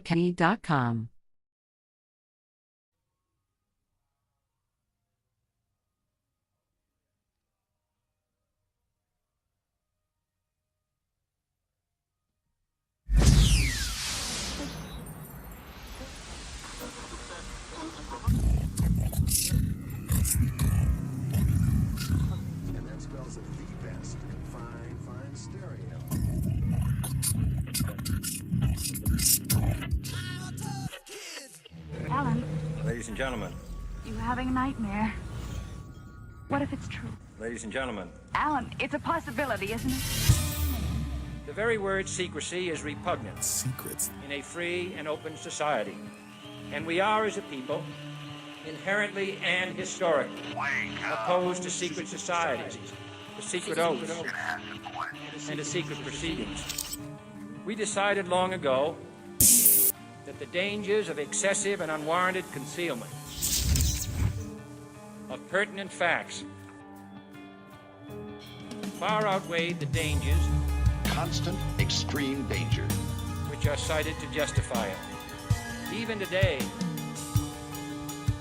ConQ.com. And that spells it the best in fine stereo. Alan, Ladies and gentlemen, you having a nightmare? What if it's true? ladies and gentlemen, Alan, it's a possibility, isn't it? the very word secrecy is repugnant Secrets. in a free and open society. And we are, as a people, inherently and historically opposed to secret societies, to secret oaths, and to secret proceedings. We decided long ago that the dangers of excessive and unwarranted concealment of pertinent facts far outweighed the dangers Constant, extreme danger. which are cited to justify it. Even today,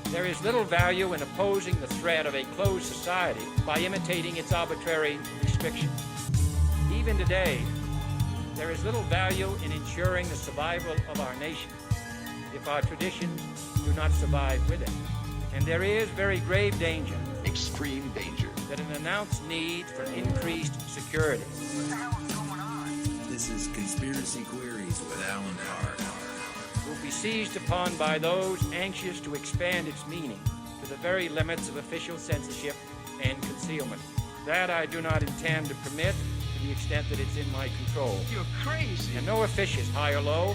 there is little value in opposing the threat of a closed society by imitating its arbitrary restrictions. Even today, there is little value in ensuring the survival of our nation if our traditions do not survive with it. And there is very grave danger Extreme danger. that an announced need for increased security This is Conspiracy Queries with Alan Park. will be seized upon by those anxious to expand its meaning to the very limits of official censorship and concealment. That I do not intend to permit to the extent that it's in my control. You're crazy. And no officious, high or low,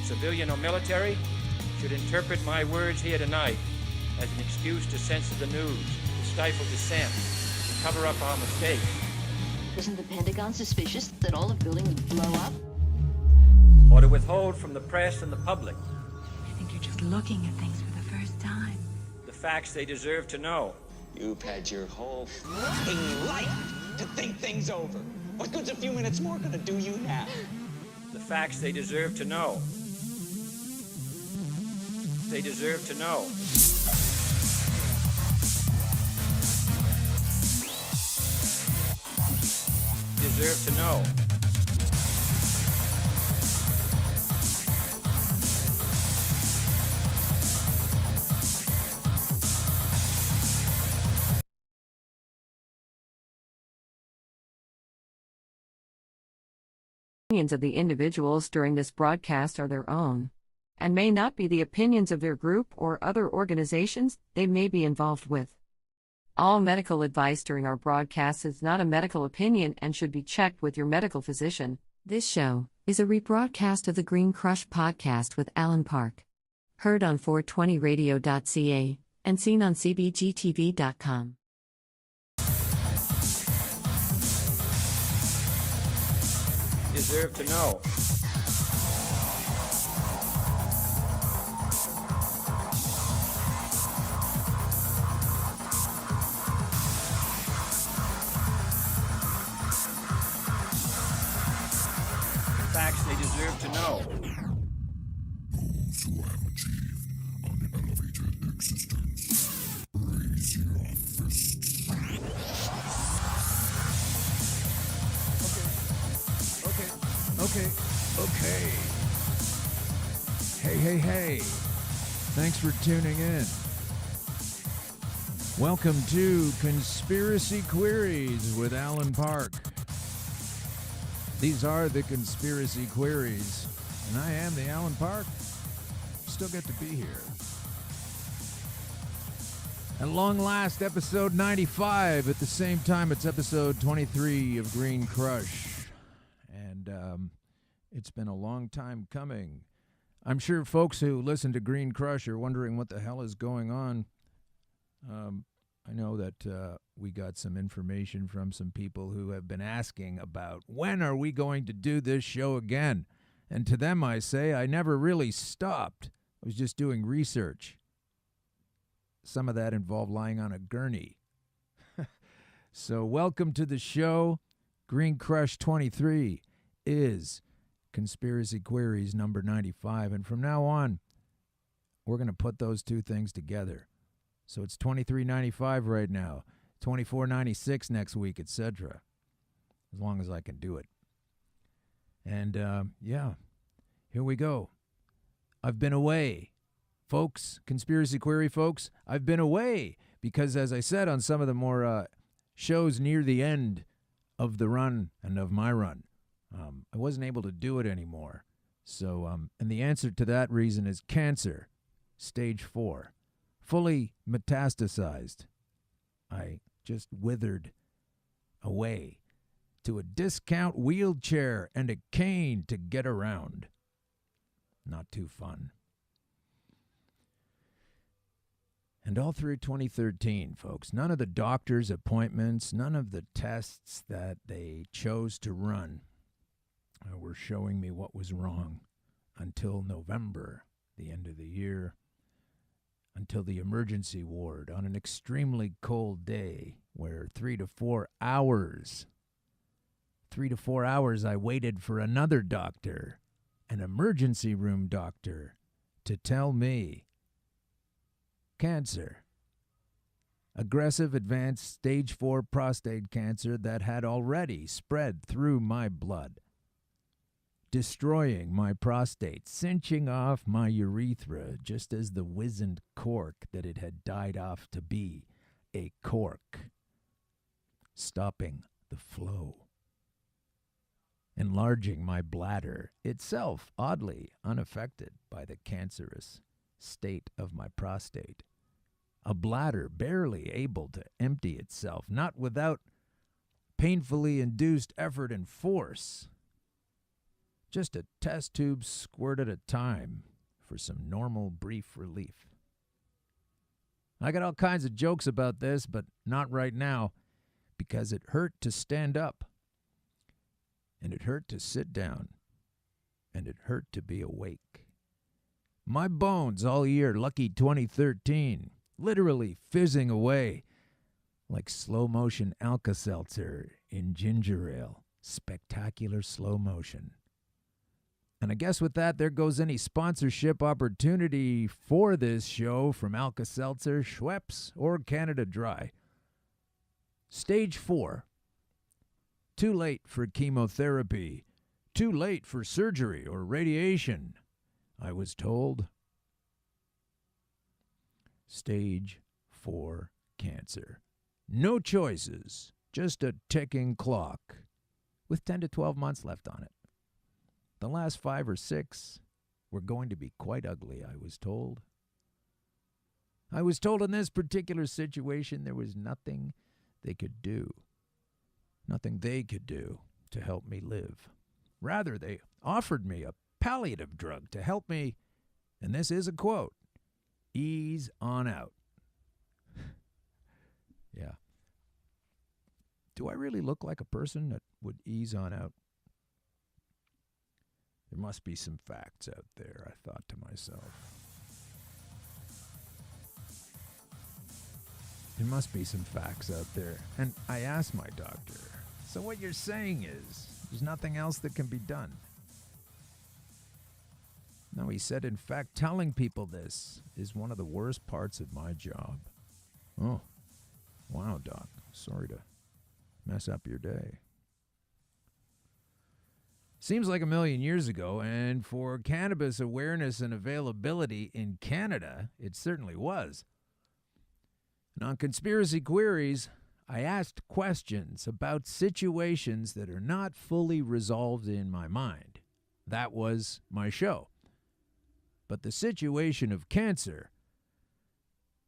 civilian or military, should interpret my words here tonight as an excuse to censor the news, to stifle dissent, to cover up our mistakes. Isn't the Pentagon suspicious that all the building would blow up? Or to withhold from the press and the public I think you're just looking at things for the first time. the facts they deserve to know. You've had your whole f***ing life to think things over. What good's a few minutes more gonna do you now? The facts they deserve to know. They deserve to know. Deserve to know. Opinions of the individuals during this broadcast are their own, and may not be the opinions of their group or other organizations they may be involved with. All medical advice during our broadcast is not a medical opinion and should be checked with your medical physician. This show is a rebroadcast of the Green Crush podcast with Alan Park. Heard on 420radio.ca and seen on cbgtv.com. Deserve to know. Facts they deserve to know. Those who have achieved an elevated existence, raise your fists. Okay. Hey. Thanks for tuning in. Welcome to Conspiracy Queries with Alan Park. These are the Conspiracy Queries, and I am the Alan Park. Still get to be here. At long last, episode 95. At the same time, it's episode 23 of Green Crush. And it's been a long time coming. I'm sure folks who listen to Green Crush are wondering what the hell is going on. I know that we got some information from some people who have been asking about when are we going to do this show again? And to them I say I never really stopped. I was just doing research. Some of that involved lying on a gurney. So welcome to the show. Green Crush 23 is Conspiracy Queries number 95. And from now on, we're going to put those two things together. So it's 23.95 right now, 24.96 next week, etc. As long as I can do it. And yeah, here we go. I've been away. Folks, Conspiracy Query folks, I've been away because, as I said on some of the more shows near the end of the run and of my run, I wasn't able to do it anymore. So, and the answer to that reason is cancer, stage 4, fully metastasized. I just withered away to a discount wheelchair and a cane to get around. Not too fun. And all through 2013, folks, none of the doctor's appointments, none of the tests that they chose to run were showing me what was wrong until November, the end of the year, until the emergency ward on an extremely cold day where 3 to 4 hours I waited for another doctor, an emergency room doctor, to tell me cancer, aggressive advanced stage 4 prostate cancer that had already spread through my blood, destroying my prostate, cinching off my urethra just as the wizened cork that it had died off to be a cork, stopping the flow, enlarging my bladder, itself oddly unaffected by the cancerous state of my prostate. A bladder barely able to empty itself, not without painfully induced effort and force. Just a test tube squirt at a time for some normal brief relief. I got all kinds of jokes about this, but not right now, because it hurt to stand up, and it hurt to sit down, and it hurt to be awake. My bones all year, lucky 2013, literally fizzing away like slow-motion Alka-Seltzer in ginger ale. Spectacular slow motion. And I guess with that, there goes any sponsorship opportunity for this show from Alka-Seltzer, Schweppes, or Canada Dry. Stage 4. Too late for chemotherapy. Too late for surgery or radiation, I was told. Stage 4 cancer. No choices, just a ticking clock with 10 to 12 months left on it. The last 5 or 6 were going to be quite ugly, I was told. I was told in this particular situation there was nothing they could do. Nothing they could do to help me live. Rather, they offered me a palliative drug to help me, and this is a quote, ease on out. Yeah. Do I really look like a person that would ease on out? There must be some facts out there, I thought to myself. There must be some facts out there. And I asked my doctor, so what you're saying is there's nothing else that can be done? No, he said, in fact, telling people this is one of the worst parts of my job. Oh, wow, Doc. Sorry to mess up your day. Seems like a million years ago, and for cannabis awareness and availability in Canada, it certainly was. And on Conspiracy Queries, I asked questions about situations that are not fully resolved in my mind. That was my show. But the situation of cancer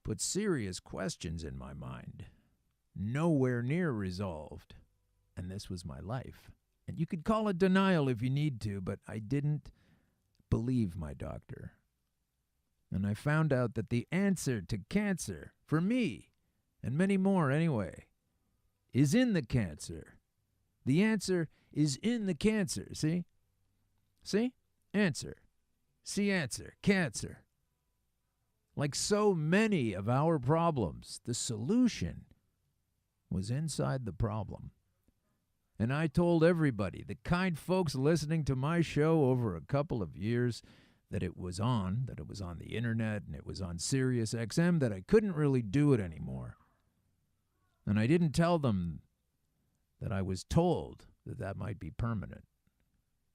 put serious questions in my mind. Nowhere near resolved. And this was my life. And you could call it denial if you need to, but I didn't believe my doctor. And I found out that the answer to cancer, for me, and many more anyway, is in the cancer. The answer is in the cancer, see? See? Answer. C-ancer. Cancer. Like so many of our problems, the solution was inside the problem. And I told everybody, the kind folks listening to my show over a couple of years, that it was on the internet, and it was on Sirius XM, that I couldn't really do it anymore. And I didn't tell them that I was told that that might be permanent.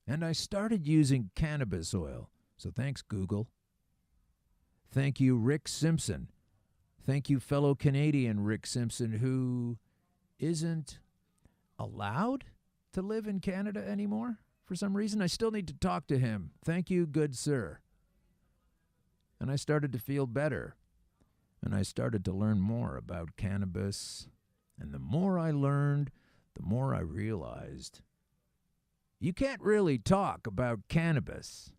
And I started using cannabis oil. So thanks, Google. Thank you, Rick Simpson. Thank you, fellow Canadian Rick Simpson, who isn't allowed to live in Canada anymore for some reason. I still need to talk to him. Thank you, good sir. And I started to feel better. And I started to learn more about cannabis. And the more I learned, the more I realized you can't really talk about cannabis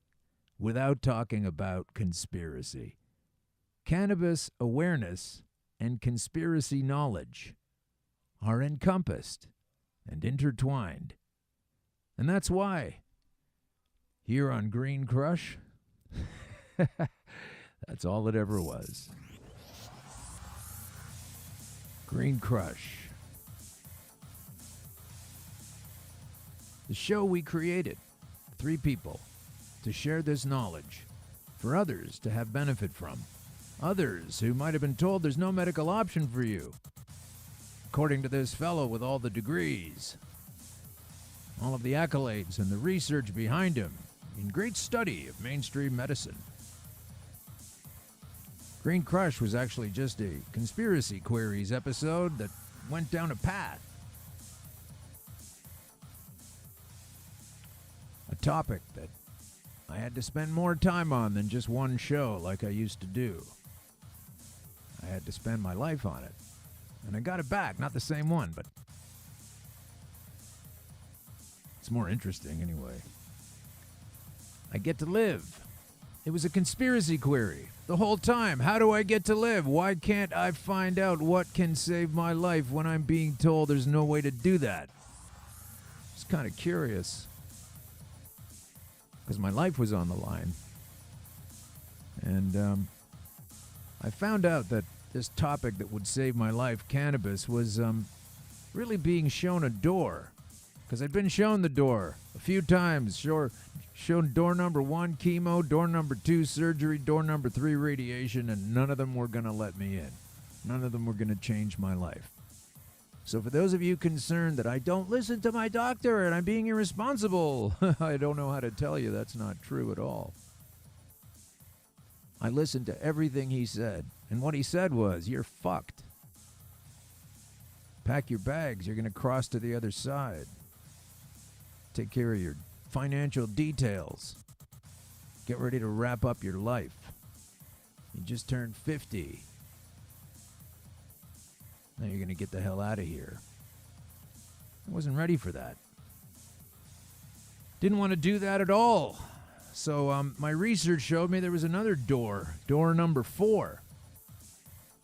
without talking about conspiracy. Cannabis awareness and conspiracy knowledge are encompassed and intertwined. And that's why, here on Green Crush, that's all it ever was. Green Crush. The show we created, 3 people, to share this knowledge, for others to have benefit from. Others who might have been told there's no medical option for you. According to this fellow with all the degrees, all of the accolades and the research behind him, in great study of mainstream medicine. Green Crush was actually just a conspiracy queries episode that went down a path. A topic that I had to spend more time on than just one show like I used to do. I had to spend my life on it. And I got it back, not the same one, but it's more interesting anyway. I get to live. It was a conspiracy query the whole time. How do I get to live? Why can't I find out what can save my life when I'm being told there's no way to do that? It's kind of curious, because my life was on the line. And I found out that this topic that would save my life, cannabis, was really being shown a door. Because I'd been shown the door a few times. Shown door number 1, chemo, door number 2, surgery, door number 3, radiation, and none of them were going to let me in. None of them were going to change my life. So for those of you concerned that I don't listen to my doctor and I'm being irresponsible, I don't know how to tell you that's not true at all. I listened to everything he said, and what he said was, you're fucked. Pack your bags, you're going to cross to the other side. Take care of your financial details. Get ready to wrap up your life. You just turned 50. Now you're going to get the hell out of here. I wasn't ready for that. Didn't want to do that at all. So my research showed me there was another door number 4.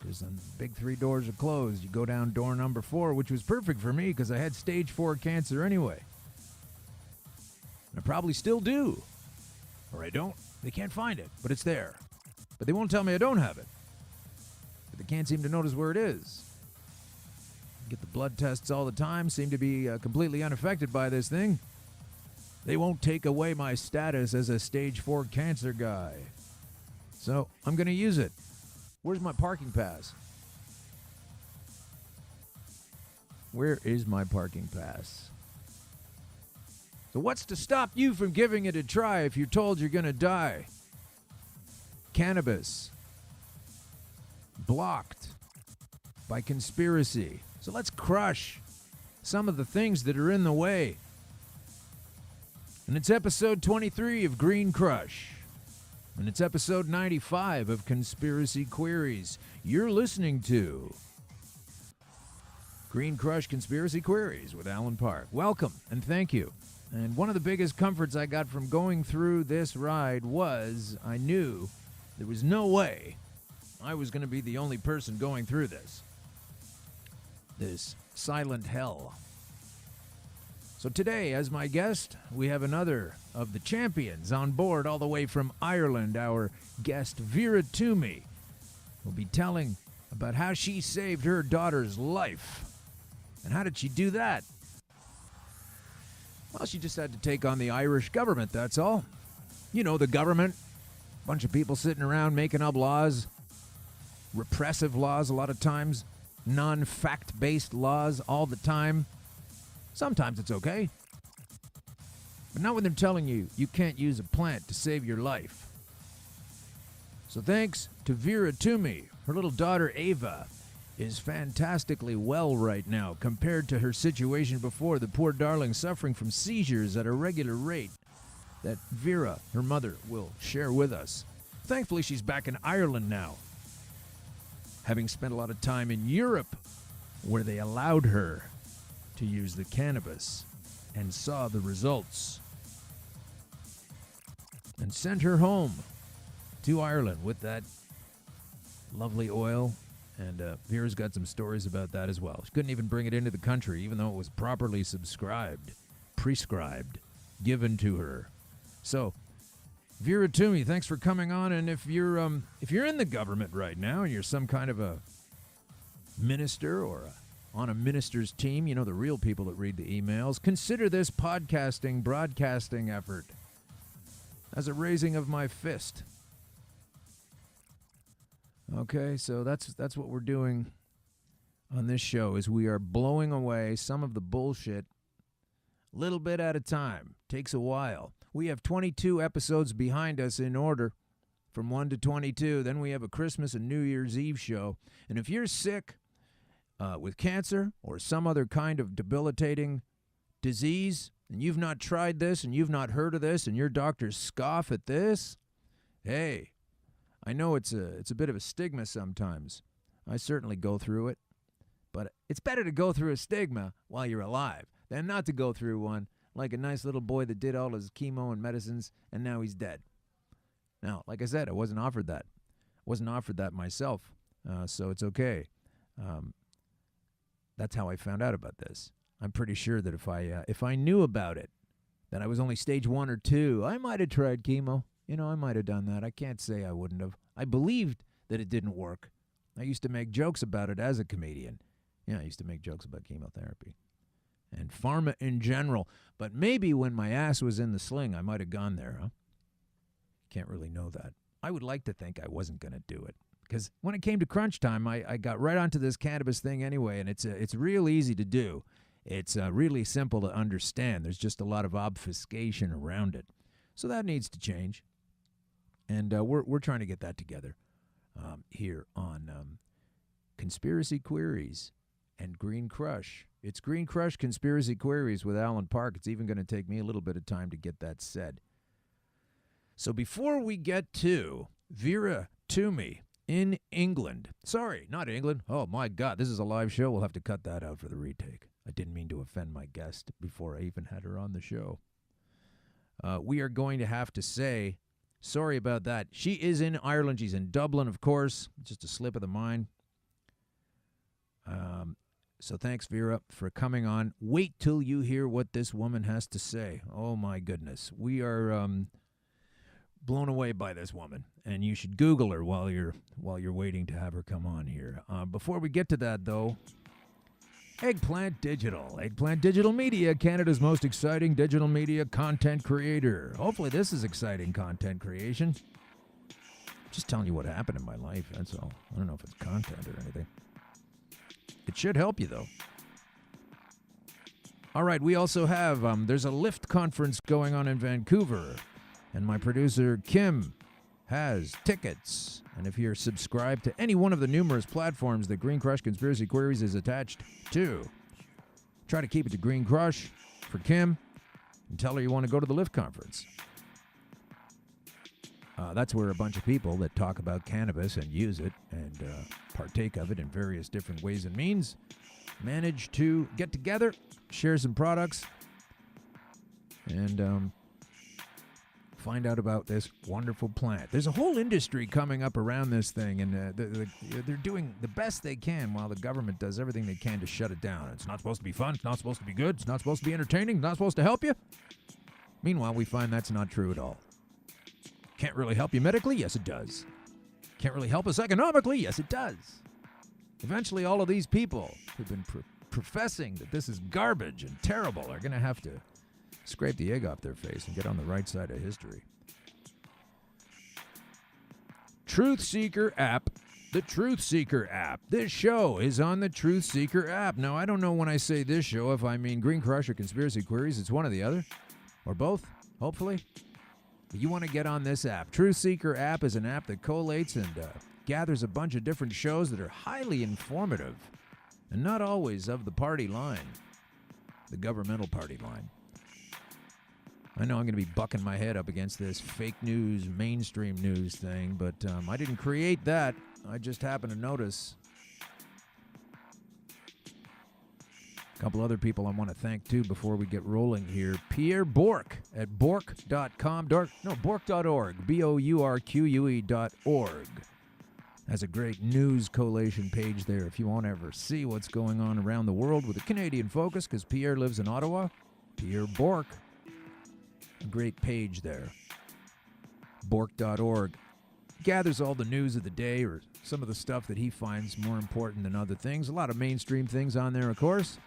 Because the big 3 doors are closed. You go down door number 4, which was perfect for me because I had stage 4 cancer anyway. I probably still do. Or I don't. They can't find it, but it's there. But they won't tell me I don't have it. But they can't seem to notice where it is. Get the blood tests all the time, seem to be completely unaffected by this thing. They won't take away my status as a stage 4 cancer guy. So I'm going to use it. Where's my parking pass? Where is my parking pass? So what's to stop you from giving it a try if you're told you're going to die? Cannabis. Blocked by conspiracy. So let's crush some of the things that are in the way. And it's episode 23 of Green Crush. And it's episode 95 of Conspiracy Queries. You're listening to Green Crush Conspiracy Queries with Alan Park. Welcome and thank you. And one of the biggest comforts I got from going through this ride was I knew there was no way I was going to be the only person going through this. This silent hell. So today, as my guest, we have another of the champions on board all the way from Ireland. Our guest, Vera Toomey, will be telling about how she saved her daughter's life. And how did she do that? Well, she just had to take on the Irish government, that's all. You know, the government. Bunch of people sitting around making up laws. Repressive laws a lot of times. Non-fact-based laws all the time. Sometimes it's okay. But not when they're telling you you can't use a plant to save your life. So thanks to Vera Toomey, her little daughter Ava is fantastically well right now compared to her situation before. The poor darling suffering from seizures at a regular rate that Vera, her mother, will share with us. Thankfully, she's back in Ireland now, having spent a lot of time in Europe where they allowed her to use the cannabis and saw the results and sent her home to Ireland with that lovely oil. And Vera's got some stories about that as well. She couldn't even bring it into the country, even though it was properly prescribed, given to her. So, Vera Toomey, thanks for coming on. And if you're in the government right now and you're some kind of a minister or on a minister's team, you know, the real people that read the emails, consider this broadcasting effort as a raising of my fist. Okay, so that's what we're doing on this show, is we are blowing away some of the bullshit little bit at a time. Takes a while. We have 22 episodes behind us in order, from 1 to 22. Then we have a Christmas and New Year's Eve show. And if you're sick with cancer or some other kind of debilitating disease, and you've not tried this and you've not heard of this and your doctors scoff at this, hey, I know it's a bit of a stigma sometimes. I certainly go through it. But it's better to go through a stigma while you're alive than not to go through one like a nice little boy that did all his chemo and medicines and now he's dead. Now, like I said, I wasn't offered that. Wasn't offered that myself, so it's okay. That's how I found out about this. I'm pretty sure that if I knew about it, that I was only stage 1 or 2, I might have tried chemo. You know, I might have done that. I can't say I wouldn't have. I believed that it didn't work. I used to make jokes about it as a comedian. Yeah, I used to make jokes about chemotherapy and pharma in general. But maybe when my ass was in the sling, I might have gone there, huh? Can't really know that. I would like to think I wasn't going to do it. Because when it came to crunch time, I got right onto this cannabis thing anyway, and it's real easy to do. It's really simple to understand. There's just a lot of obfuscation around it. So that needs to change. And we're trying to get that together here on Conspiracy Queries and Green Crush. It's Green Crush Conspiracy Queries with Alan Park. It's even going to take me a little bit of time to get that said. So before we get to Vera Toomey in England. Sorry, not England. Oh, my God, this is a live show. We'll have to cut that out for the retake. I didn't mean to offend my guest before I even had her on the show. We are going to have to say... Sorry about that. She is in Ireland. She's in Dublin, of course. Just a slip of the mind. So thanks, Vera, for coming on. Wait till you hear what this woman has to say. Oh, my goodness. We are blown away by this woman, and you should Google her while you're waiting to have her come on here. Before we get to that, though, Eggplant Digital. Eggplant Digital Media, Canada's most exciting digital media content creator. Hopefully this is exciting content creation. Just telling you what happened in my life, that's all. I don't know if it's content or anything. It should help you, though. All right, we also have, there's a Lyft conference going on in Vancouver, and my producer, Kim, has tickets. And if you're subscribed to any one of the numerous platforms that Green Crush Conspiracy Queries is attached to, try to keep it to Green Crush for Kim and tell her you want to go to the Lyft conference. That's where a bunch of people that talk about cannabis and use it and partake of it in various different ways and means manage to get together, share some products, and find out about this wonderful plant. There's a whole industry coming up around this thing, and they're doing the best they can while the government does everything they can to shut it down. It's not supposed to be fun. It's not supposed to be good. It's not supposed to be entertaining. It's not supposed to help you. Meanwhile, we find that's not true at all. Can't really help you medically? Yes, it does. Can't really help us economically? Yes, it does. Eventually, all of these people who've been professing that this is garbage and terrible are going to have to scrape the egg off their face and get on the right side of history. Truth Seeker app. The Truth Seeker app. This show is on the Truth Seeker app. Now, I don't know when I say this show if I mean Green Crush or Conspiracy Queries. It's one or the other. Or both, hopefully. But you want to get on this app. Truth Seeker app is an app that collates and gathers a bunch of different shows that are highly informative and not always of the party line, the governmental party line. I know I'm going to be bucking my head up against this fake news, mainstream news thing, but I didn't create that. I just happened to notice. A couple other people I want to thank, too, before we get rolling here. Pierre Bourque at Bourque.com. Bourque.org. Bourque.org. Has a great news collation page there if you want to ever see what's going on around the world with a Canadian focus, because Pierre lives in Ottawa. Pierre Bourque. A great page there. Bourque.org. Gathers all the news of the day or some of the stuff that he finds more important than other things. A lot of mainstream things on there, of course.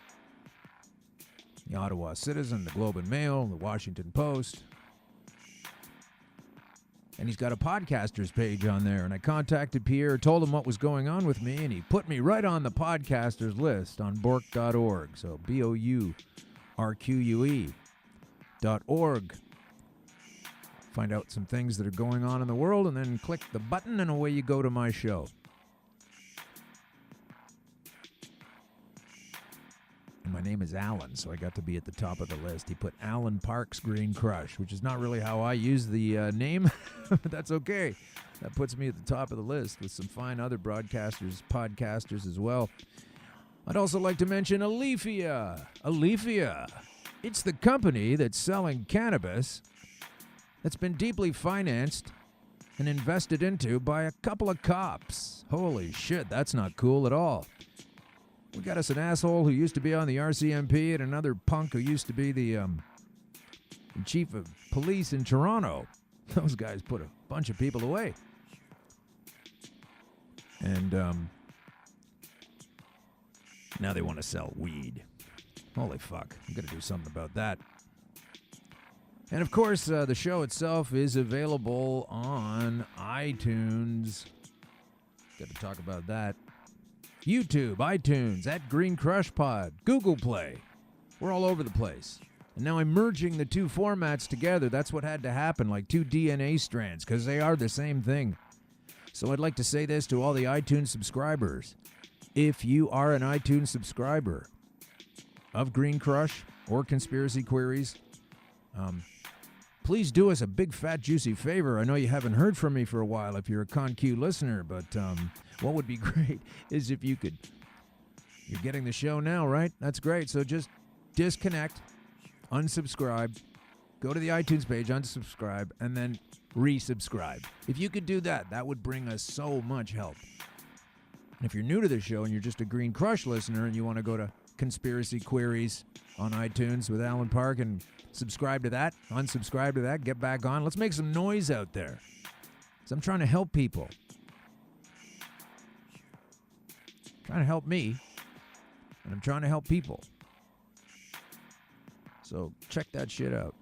The Ottawa Citizen, the Globe and Mail, the Washington Post. And he's got a podcasters page on there. And I contacted Pierre, told him what was going on with me, and he put me right on the podcasters list on Bourque.org. So BOURQUE.org. Find out some things that are going on in the world, and then click the button, and away you go to my show. And my name is Alan, so I got to be at the top of the list. He put Alan Parks Green Crush, which is not really how I use the name, but that's okay. That puts me at the top of the list with some fine other broadcasters, podcasters as well. I'd also like to mention Aleafia. Aleafia. It's the company that's selling cannabis that's been deeply financed and invested into by a couple of cops. Holy shit, that's not cool at all. We got us an asshole who used to be on the RCMP and another punk who used to be the chief of police in Toronto. Those guys put a bunch of people away. And now they want to sell weed. Holy fuck, I'm going to do something about that. And, of course, the show itself is available on iTunes. Got to talk about that. YouTube, iTunes, at Green Crush Pod, Google Play. We're all over the place. And now I'm merging the two formats together. That's what had to happen, like two DNA strands, because they are the same thing. So I'd like to say this to all the iTunes subscribers. If you are an iTunes subscriber of Green Crush or Conspiracy Queries, please do us a big, fat, juicy favor. I know you haven't heard from me for a while if you're a ConQ listener, but what would be great is if you could... You're getting the show now, right? That's great. So just disconnect, unsubscribe, go to the iTunes page, unsubscribe, and then resubscribe. If you could do that, that would bring us so much help. And if you're new to the show and you're just a Green Crush listener and you want to go to Conspiracy Queries on iTunes with Alan Park and subscribe to that, unsubscribe to that, get back on. Let's make some noise out there. Because I'm trying to help people. Trying to help me. And I'm trying to help people. So check that shit out.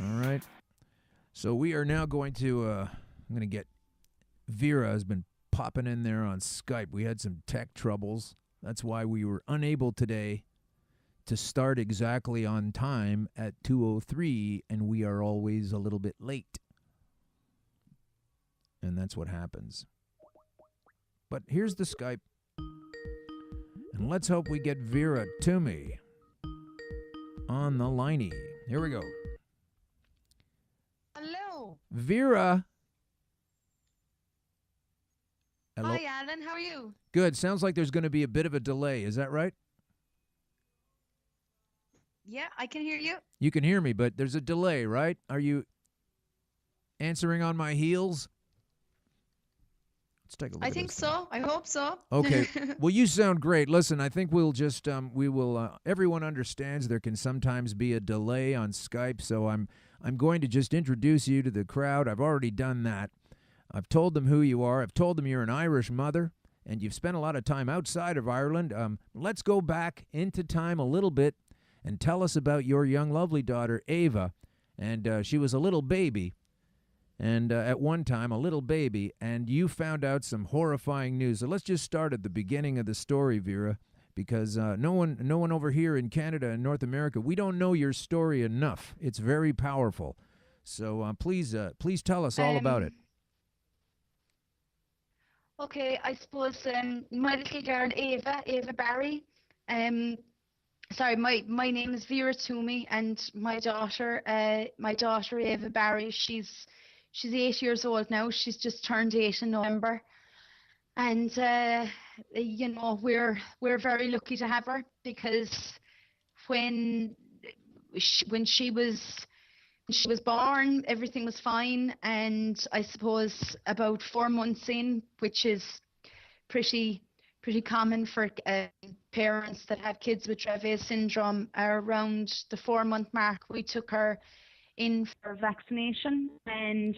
All right. So we are now going to, I'm going to get, Vera has been popping in there on Skype. We had some tech troubles. That's why we were unable today to start exactly on time at 2:03, and we are always a little bit late. And that's what happens. But here's the Skype. And let's hope we get Vera Toomey on the liney. Here we go. Hello. Vera. Hello. Hi, Alan. How are you? Good. Sounds like there's going to be a bit of a delay. Is that right? Yeah, I can hear you. You can hear me, but there's a delay, right? Are you answering on my heels? Let's take a look. I think so. I hope so. Okay. Well, you sound great. Listen, I think we'll just everyone understands there can sometimes be a delay on Skype, so I'm going to just introduce you to the crowd. I've already done that. I've told them who you are. I've told them you're an Irish mother and you've spent a lot of time outside of Ireland. Let's go back into time a little bit and tell us about your young, lovely daughter, Ava. And she was a little baby, and at one time, a little baby, and you found out some horrifying news. So let's just start at the beginning of the story, Vera, because no one over here in Canada and North America, we don't know your story enough. It's very powerful. So please tell us all about it. Okay, I suppose my little girl Ava Barry. Sorry, my name is Vera Toomey, and my daughter Ava Barry. She's 8 years old now. She's just turned 8 in November, and you know, we're very lucky to have her, because when she was born, everything was fine, and I suppose about 4 months in, which is pretty common for parents that have kids with Dravet syndrome, around the 4-month mark, we took her in for vaccination, and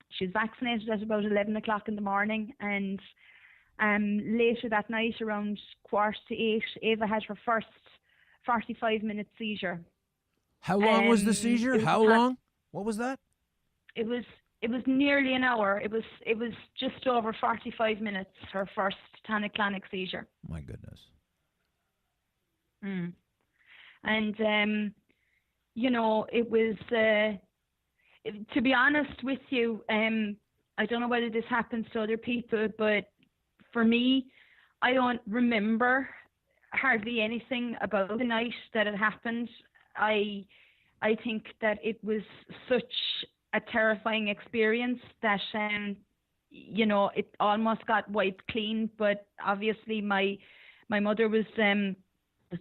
she was vaccinated at about 11 o'clock in the morning, and later that night, around 7:45, Ava had her first 45-minute seizure. How long was the seizure? How long? What was that? It was nearly an hour. It was just over 45 minutes, her first tonic-clonic seizure. My goodness. And you know, it was to be honest with you, I don't know whether this happens to other people, but for me, I don't remember hardly anything about the night that it happened. I think that it was such a terrifying experience that you know, it almost got wiped clean. But obviously my mother was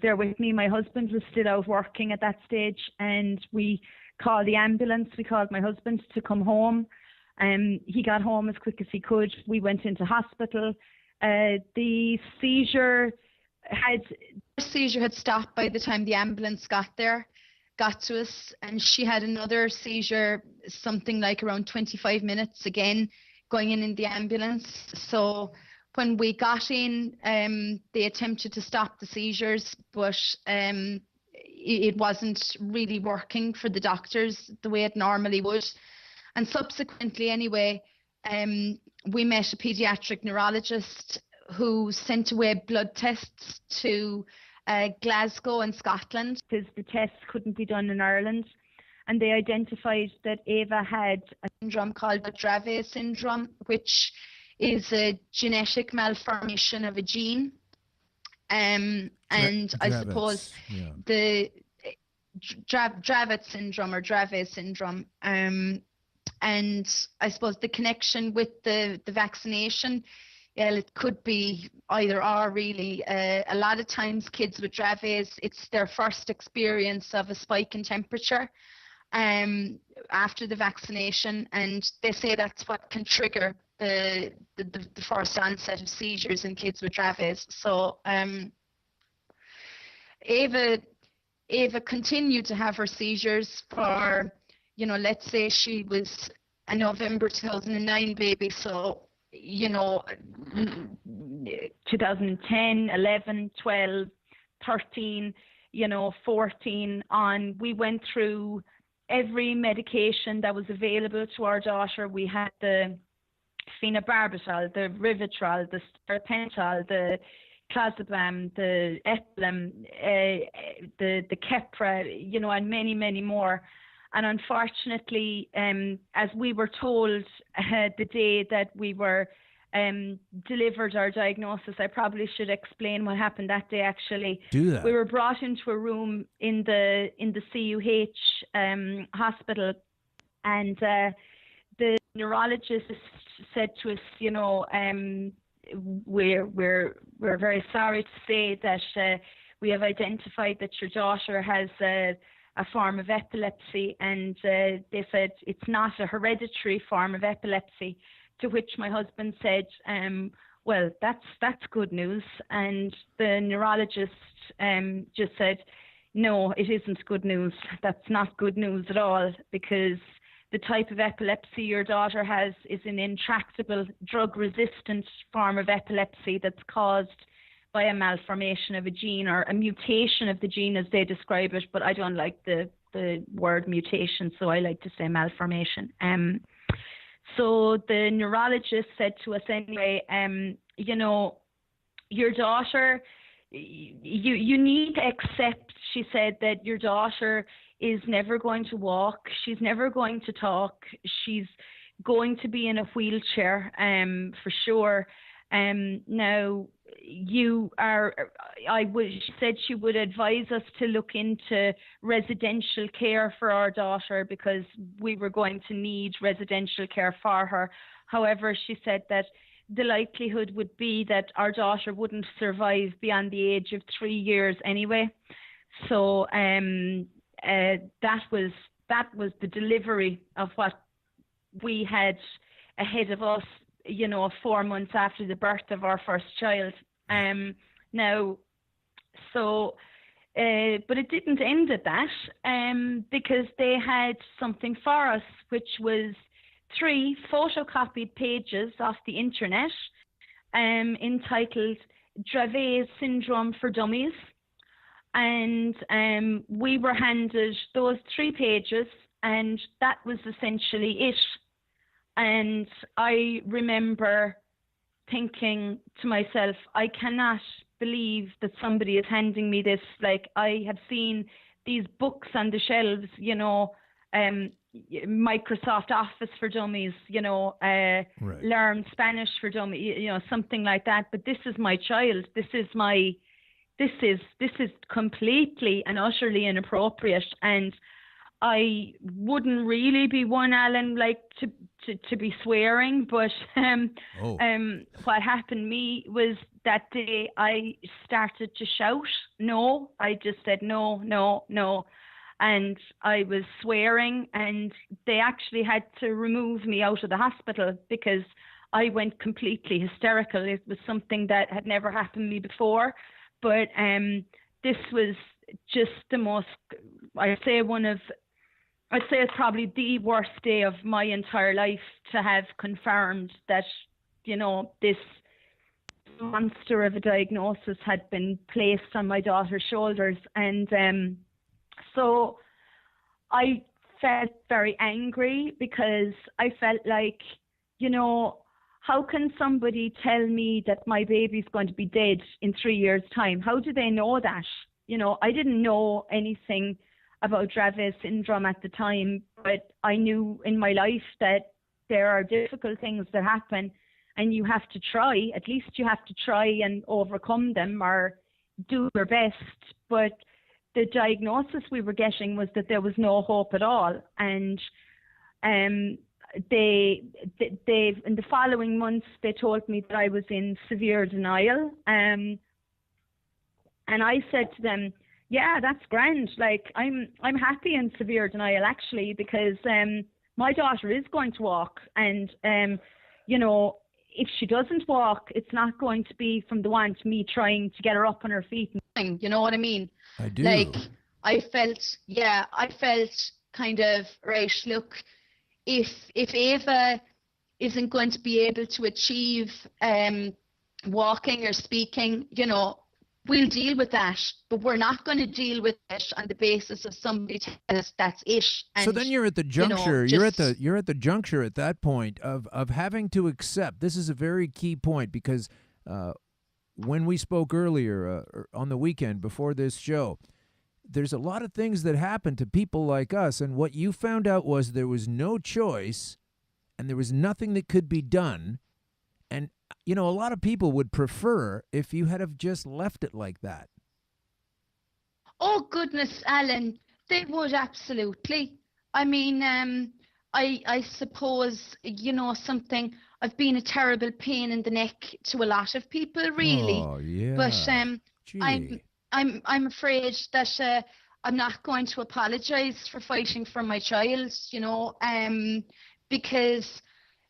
there with me. My husband was still out working at that stage, and we called the ambulance. We called my husband to come home, and he got home as quick as he could. We went into hospital. The seizure had stopped by the time the ambulance got to us, and she had another seizure, something like around 25 minutes again, going in the ambulance. So when we got in, they attempted to stop the seizures, but it wasn't really working for the doctors the way it normally would. And subsequently, anyway, we met a pediatric neurologist who sent away blood tests to Glasgow in Scotland, because the tests couldn't be done in Ireland, and they identified that Ava had a syndrome called Dravet syndrome, which is a genetic malformation of a gene. And I suppose the Dravet syndrome or Dravet syndrome, and I suppose the connection with the vaccination, it could be either or, really. A lot of times kids with Dravet, it's their first experience of a spike in temperature after the vaccination, and they say that's what can trigger the first onset of seizures in kids with Dravet. So Ava continued to have her seizures for, you know, let's say she was a November 2009 baby, so, you know, 2010, 11, 12, 13, you know, 14 on. We went through every medication that was available to our daughter. We had the phenobarbital, the Rivotril, the stirpental, the clozapam, the Epilim, the Keppra, you know, and many, many more. And unfortunately, as we were told the day that we were delivered our diagnosis, I probably should explain what happened that day. Actually, do that. We were brought into a room in the CUH hospital, and the neurologist said to us, you know, we're very sorry to say that we have identified that your daughter has a form of epilepsy, and they said it's not a hereditary form of epilepsy. To which my husband said, well, that's good news. And the neurologist just said, no, it isn't good news. That's not good news at all, because the type of epilepsy your daughter has is an intractable drug-resistant form of epilepsy that's caused by a malformation of a gene or a mutation of the gene as they describe it, but I don't like the word mutation, so I like to say malformation. So the neurologist said to us anyway, you know, your daughter, you need to accept, she said, that your daughter is never going to walk, she's never going to talk, she's going to be in a wheelchair, for sure. Now, she said she would advise us to look into residential care for our daughter because we were going to need residential care for her. However, she said that the likelihood would be that our daughter wouldn't survive beyond the age of 3 years anyway. So that was the delivery of what we had ahead of us, you know, 4 months after the birth of our first child. But it didn't end at that, because they had something for us, which was 3 photocopied pages off the internet, entitled Dravet Syndrome for Dummies. And we were handed those 3 pages, and that was essentially it. And I remember thinking to myself, I cannot believe that somebody is handing me this. Like, I have seen these books on the shelves, you know, Microsoft Office for Dummies, you know, Learn Spanish for Dummies, you know, something like that. But this is my child. This is completely and utterly inappropriate. And I wouldn't really be one, Alan, like to be swearing, but what happened to me was that day I started to shout. No, I just said no, no, no. And I was swearing, and they actually had to remove me out of the hospital because I went completely hysterical. It was something that had never happened to me before. But this was just the most, I'd say it's probably the worst day of my entire life to have confirmed that, you know, this monster of a diagnosis had been placed on my daughter's shoulders. And so I felt very angry because I felt like, you know, how can somebody tell me that my baby's going to be dead in 3 years' time? How do they know that? You know, I didn't know anything about Dravet syndrome at the time, but I knew in my life that there are difficult things that happen and you have to try, at least you have to try and overcome them or do your best. But the diagnosis we were getting was that there was no hope at all. And they in the following months, they told me that I was in severe denial. And I said to them, yeah, that's grand. Like, I'm happy in severe denial, actually, because my daughter is going to walk. And, you know, if she doesn't walk, it's not going to be from the want of me trying to get her up on her feet. You know what I mean? I do. Like, I felt kind of, right, look, if Ava isn't going to be able to achieve walking or speaking, you know, we'll deal with that, but we're not going to deal with it on the basis of somebody telling us that's it. And, so then you're at the juncture. You know, you're at the juncture at that point of having to accept. This is a very key point because when we spoke earlier on the weekend before this show, there's a lot of things that happen to people like us, and what you found out was there was no choice, and there was nothing that could be done. And, you know, a lot of people would prefer if you had have just left it like that. Oh, goodness, Alan, they would absolutely. I mean, I suppose, you know, I've been a terrible pain in the neck to a lot of people, really. Oh, yeah. But I'm afraid that I'm not going to apologize for fighting for my child, you know, because,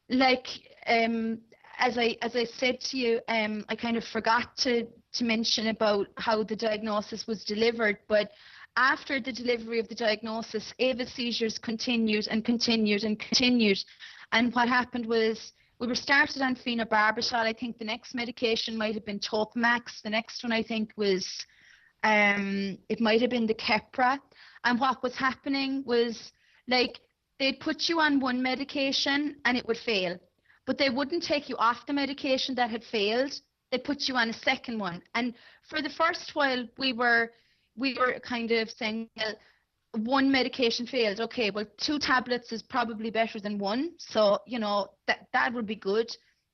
like, as I said to you, I kind of forgot to mention about how the diagnosis was delivered, but after the delivery of the diagnosis, Ava's seizures continued and continued and continued. And what happened was we were started on phenobarbital. I think the next medication might have been Topamax. The next one I think was, it might have been the Keppra. And what was happening was, like, they'd put you on one medication and it would fail, but they wouldn't take you off the medication that had failed. They put you on a second one. And for the first while, we were kind of saying, well, one medication failed. Okay, well, 2 tablets is probably better than 1. So, you know, that would be good.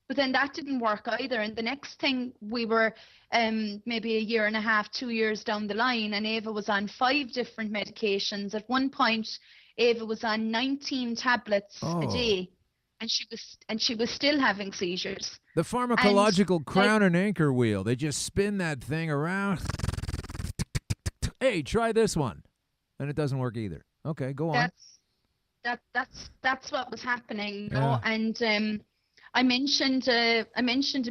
But then that didn't work either. And the next thing, we were maybe a year and a half, 2 years down the line, and Ava was on 5 different medications. At one point, Ava was on 19 tablets a day, and she was still having seizures. The pharmacological crown and anchor wheel. They just spin that thing around. Hey, try this one. And it doesn't work either. Okay, go on. That's what was happening, you know. And I mentioned a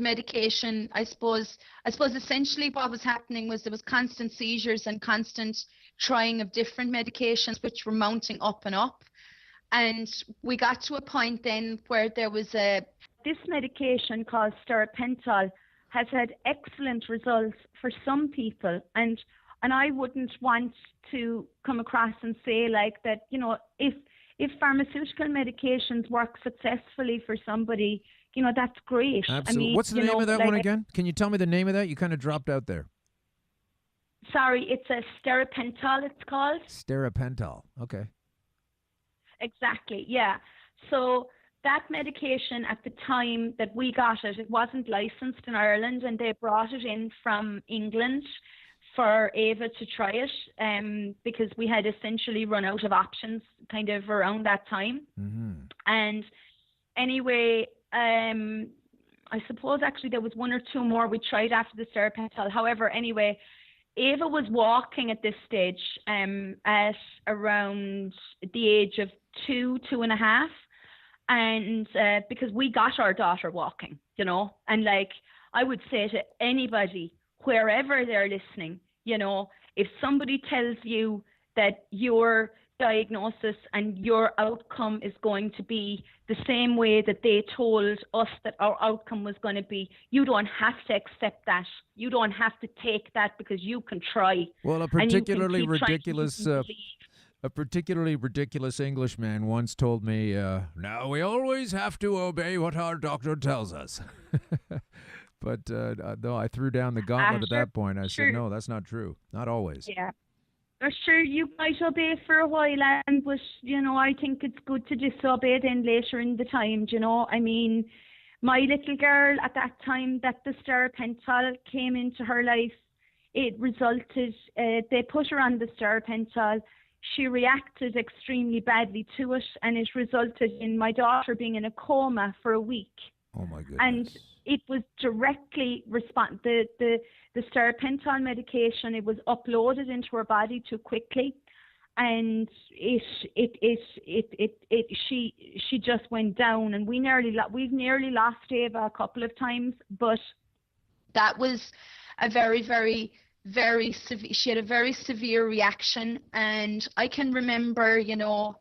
medication. I suppose essentially what was happening was there was constant seizures and constant trying of different medications, which were mounting up and up. And we got to a point then where there was this medication called stiripentol has had excellent results for some people, and I wouldn't want to come across and say like that, you know, if pharmaceutical medications work successfully for somebody, you know, that's great. Absolutely. I mean, what's the name of that one again? Can you tell me the name of that? You kind of dropped out there. Sorry, it's a stiripentol, it's called. Stiripentol. Okay. Exactly, yeah. So that medication at the time that we got it, it wasn't licensed in Ireland, and they brought it in from England for Ava to try it, because we had essentially run out of options kind of around that time. Mm-hmm. And anyway, I suppose actually there was 1 or 2 more we tried after the stiripentol. However, anyway, Ava was walking at this stage at around the age of 2.5, and because we got our daughter walking, you know, and like I would say to anybody, wherever they're listening, you know, if somebody tells you that your diagnosis and your outcome is going to be the same way that they told us that our outcome was going to be, you don't have to accept that. You don't have to take that, because you can try. Well, a particularly ridiculous Englishman once told me, now we always have to obey what our doctor tells us. But though I threw down the gauntlet at that point, I said, no, that's not true. Not always. Yeah. Sure, you might obey for a while, but, you know, I think it's good to disobey then later in the time, you know. I mean, my little girl at that time that the stiripentol came into her life, it resulted, they put her on the stiripentol. She reacted extremely badly to it, and it resulted in my daughter being in a coma for a week. Oh, my goodness. And it was directly the stiripentol medication, it was uploaded into her body too quickly, and she just went down, and we've nearly lost Ava a couple of times, but that was a very, very, very severe. She had a very severe reaction, and I can remember, you know,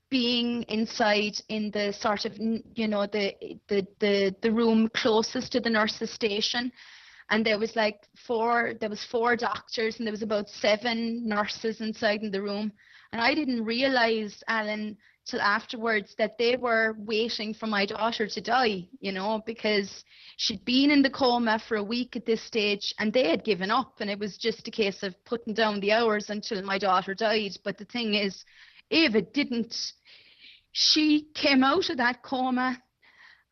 being inside in the sort of, you know, the room closest to the nurse's station, and there was 4 doctors, and there was about 7 nurses inside in the room, and I didn't realize, Alan, till afterwards that they were waiting for my daughter to die, you know, because she'd been in the coma for a week at this stage, and they had given up, and it was just a case of putting down the hours until my daughter died. But the thing is, Ava didn't. She came out of that coma,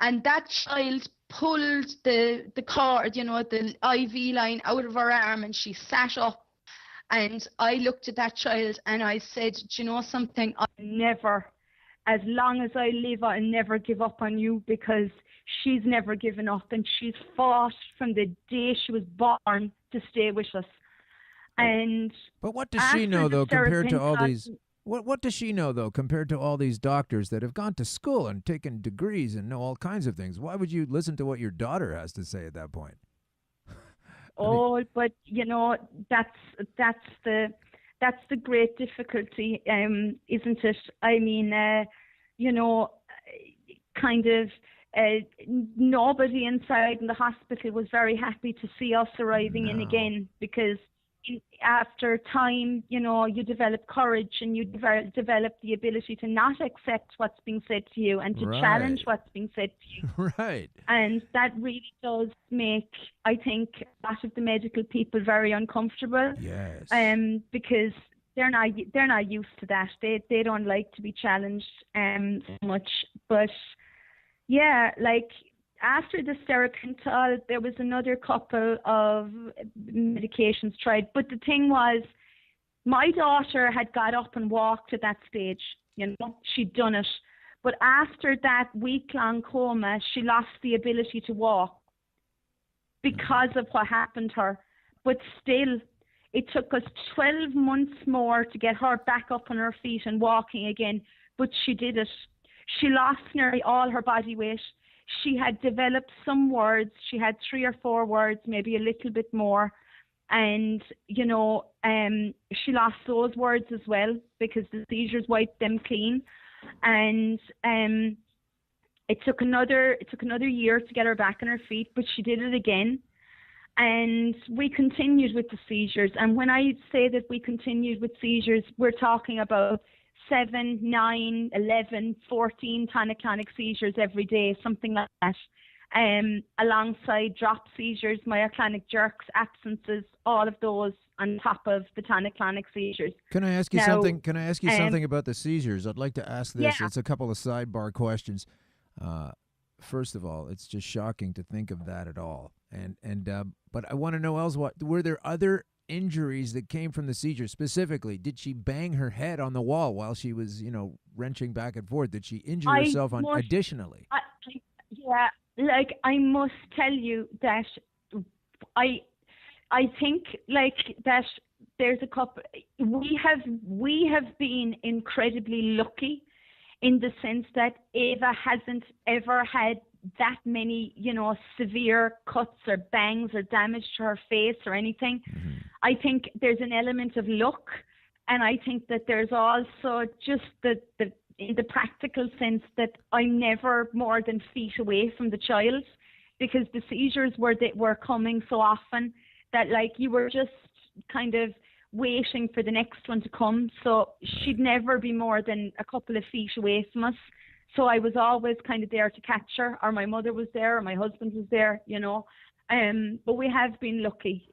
and that child pulled the cord, you know, the IV line out of her arm, and she sat up. And I looked at that child and I said, do you know something? I'll never, as long as I live, I'll never give up on you, because she's never given up, and she's fought from the day she was born to stay with us. And but what does she know, though, compared to all these? What does she know, though, compared to all these doctors that have gone to school and taken degrees and know all kinds of things? Why would you listen to what your daughter has to say at that point? But you know, that's the that's the great difficulty, isn't it? I mean, you know, kind of nobody inside in the hospital was very happy to see us arriving in again, because after time, you know, you develop courage and you develop the ability to not accept what's being said to you and to challenge what's being said to you. Right. And that really does make, I think, a lot of the medical people very uncomfortable. Yes. Because they're not used to that. They don't like to be challenged so much. But yeah, like, after the Seroquintal, there was another couple of medications tried. But the thing was, my daughter had got up and walked at that stage. You know, she'd done it. But after that week-long coma, she lost the ability to walk because of what happened to her. But still, it took us 12 months more to get her back up on her feet and walking again. But she did it. She lost nearly all her body weight. She had developed some words. She had 3 or 4 words, maybe a little bit more. And, you know, she lost those words as well because the seizures wiped them clean. And it took another year to get her back on her feet, but she did it again. And we continued with the seizures. And when I say that we continued with seizures, we're talking about 7, 9, 11, 14 tonic-clonic seizures every day, something like that. Alongside drop seizures, myoclonic jerks, absences, all of those on top of the tonic-clonic seizures. Can I ask you something? Can I ask you something about the seizures? I'd like to ask this. Yeah. It's a couple of sidebar questions. First of all, it's just shocking to think of that at all. But I want to know else. What were there other injuries that came from the seizure? Specifically, did she bang her head on the wall while she was, you know, wrenching back and forth? Did she injure herself additionally? Yeah, like, I must tell you that I think, like, that there's a couple. We have been incredibly lucky in the sense that Ava hasn't ever had that many, you know, severe cuts or bangs or damage to her face or anything. Mm-hmm. I think there's an element of luck, and I think that there's also just in the practical sense that I'm never more than feet away from the child, because the seizures were coming so often that, like, you were just kind of waiting for the next one to come. So she'd never be more than a couple of feet away from us. So I was always kind of there to catch her, or my mother was there, or my husband was there, you know. But we have been lucky.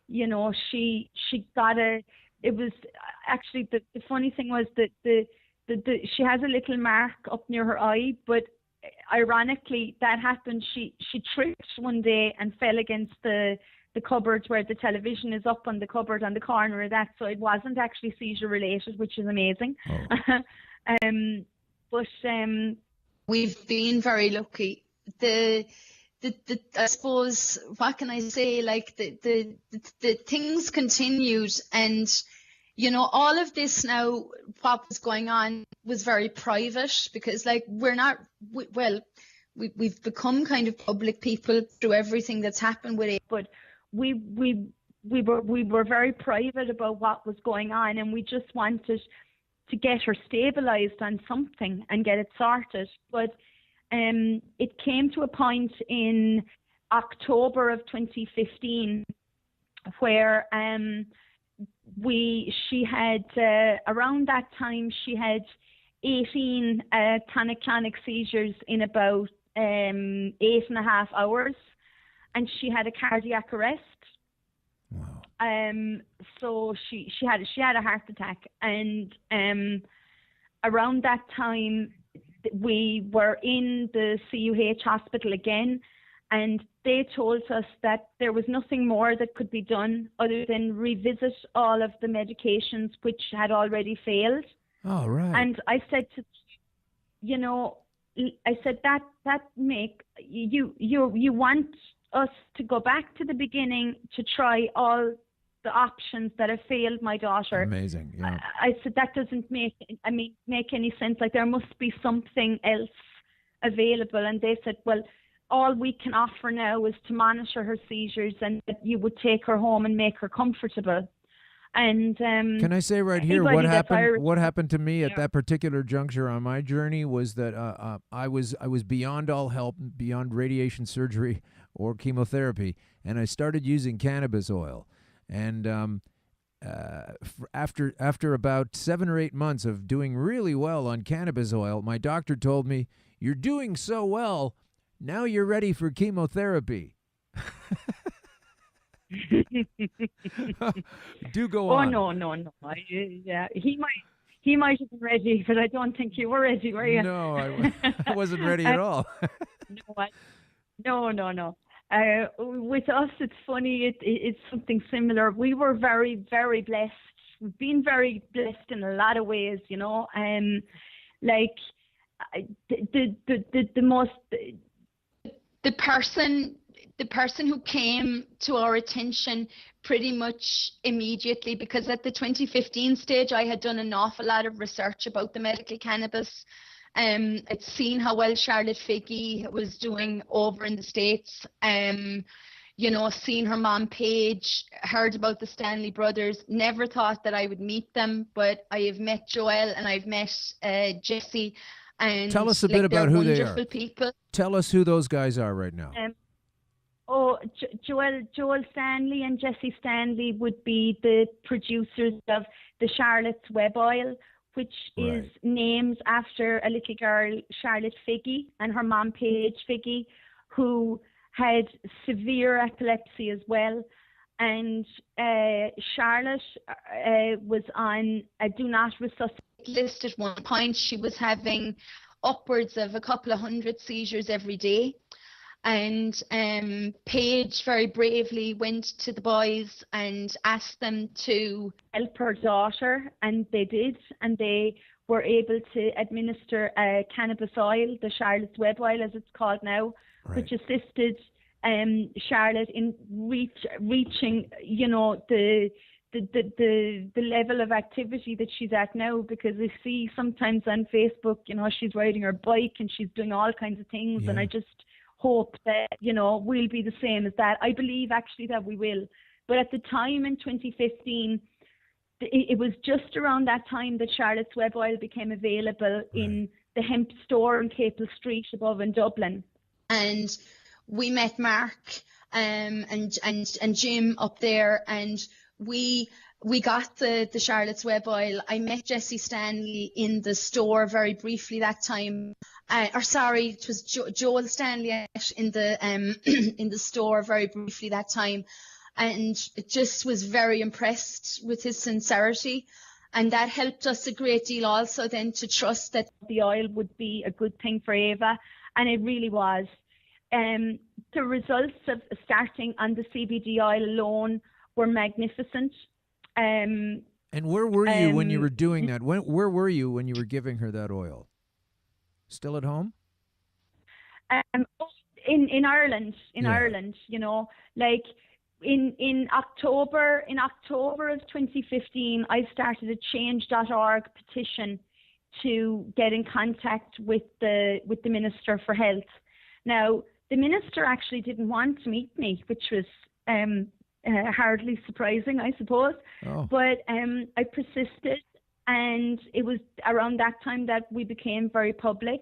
You know, she got it was actually, the funny thing was that she has a little mark up near her eye, but ironically that happened. She tripped one day and fell against the cupboard where the television is up on the cupboard on the corner of that. So it wasn't actually seizure related, which is amazing. Oh. But we've been very lucky. The I suppose, what can I say? Like, the things continued, and, you know, all of this now, what was going on was very private, because, like, we've become kind of public people through everything that's happened with it, but we were very private about what was going on, and we just wanted to get her stabilized on something and get it sorted. But it came to a point in October of 2015 where she had around that time she had 18 tonic-clonic seizures in about 8.5 hours, and she had a cardiac arrest. Wow. So she had a heart attack, and around that time we were in the CUH hospital again, and they told us that there was nothing more that could be done other than revisit all of the medications which had already failed. Oh, right. And I said to, you know, I said that make you want us to go back to the beginning to try all the options that have failed my daughter. Amazing. Yeah. I said that doesn't make any sense. Like, there must be something else available. And they said, well, all we can offer now is to monitor her seizures, and that you would take her home and make her comfortable. And can I say right here anybody what that's happened? Irish- What happened to me at that particular juncture on my journey was that I was beyond all help, beyond radiation surgery or chemotherapy, and I started using cannabis oil. And after about 7 or 8 months of doing really well on cannabis oil, my doctor told me, "You're doing so well, now you're ready for chemotherapy." Do go on. Oh no! Yeah, he might have been ready, but I don't think you were ready, were you? No, I wasn't ready at all. No. With us, it's funny. It's something similar. We were very, very blessed. We've been very blessed in a lot of ways, you know. Like the person who came to our attention pretty much immediately, because at the 2015 stage I had done an awful lot of research about the medical cannabis. I'd seen how well Charlotte Figge was doing over in the States. You know, seen her mom Paige, heard about the Stanley brothers, never thought that I would meet them, but I have met Joelle and I've met Jessie. And tell us a bit about who they are. Wonderful people. Tell us who those guys are right now. Joel Stanley and Jessie Stanley would be the producers of the Charlotte's Web Oil, which is named after a little girl, Charlotte Figge, and her mom, Paige Figge, who had severe epilepsy as well. And Charlotte was on a do not resuscitate list at one point. She was having upwards of a couple of hundred seizures every day. And Paige very bravely went to the boys and asked them to help her daughter, and they did, and they were able to administer cannabis oil, the Charlotte's Web Oil as it's called now, which assisted Charlotte in reaching, you know, the level of activity that she's at now, because I see sometimes on Facebook, you know, she's riding her bike and she's doing all kinds of things, and I just hope that, you know, we'll be the same as that. I believe actually that we will. But at the time in 2015, it was just around that time that Charlotte's Web Oil became available in the hemp store on Capel Street above in Dublin. And we met Mark and Jim up there, and we got the Charlotte's Web Oil. I met Jessie Stanley in the store very briefly that time. It was Joel Stanley in the in the store very briefly that time, and just was very impressed with his sincerity, and that helped us a great deal also then to trust that the oil would be a good thing for Ava, and it really was. The results of starting on the CBD oil alone were magnificent. And where were you when you were doing that? Where were you when you were giving her that oil? Still at home? In Ireland, Ireland, you know, like in October of 2015, I started a change.org petition to get in contact with the Minister for Health. Now, the minister actually didn't want to meet me, which was hardly surprising, I suppose. But I persisted, and it was around that time that we became very public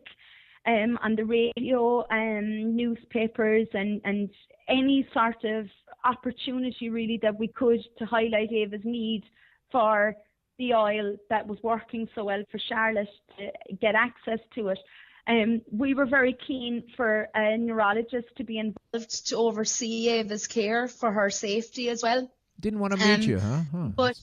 on the radio and newspapers and any sort of opportunity really that we could to highlight Ava's need for the oil that was working so well for Charlotte to get access to it. We were very keen for a neurologist to be involved to oversee Ava's care for her safety as well. Didn't want to meet you, huh? But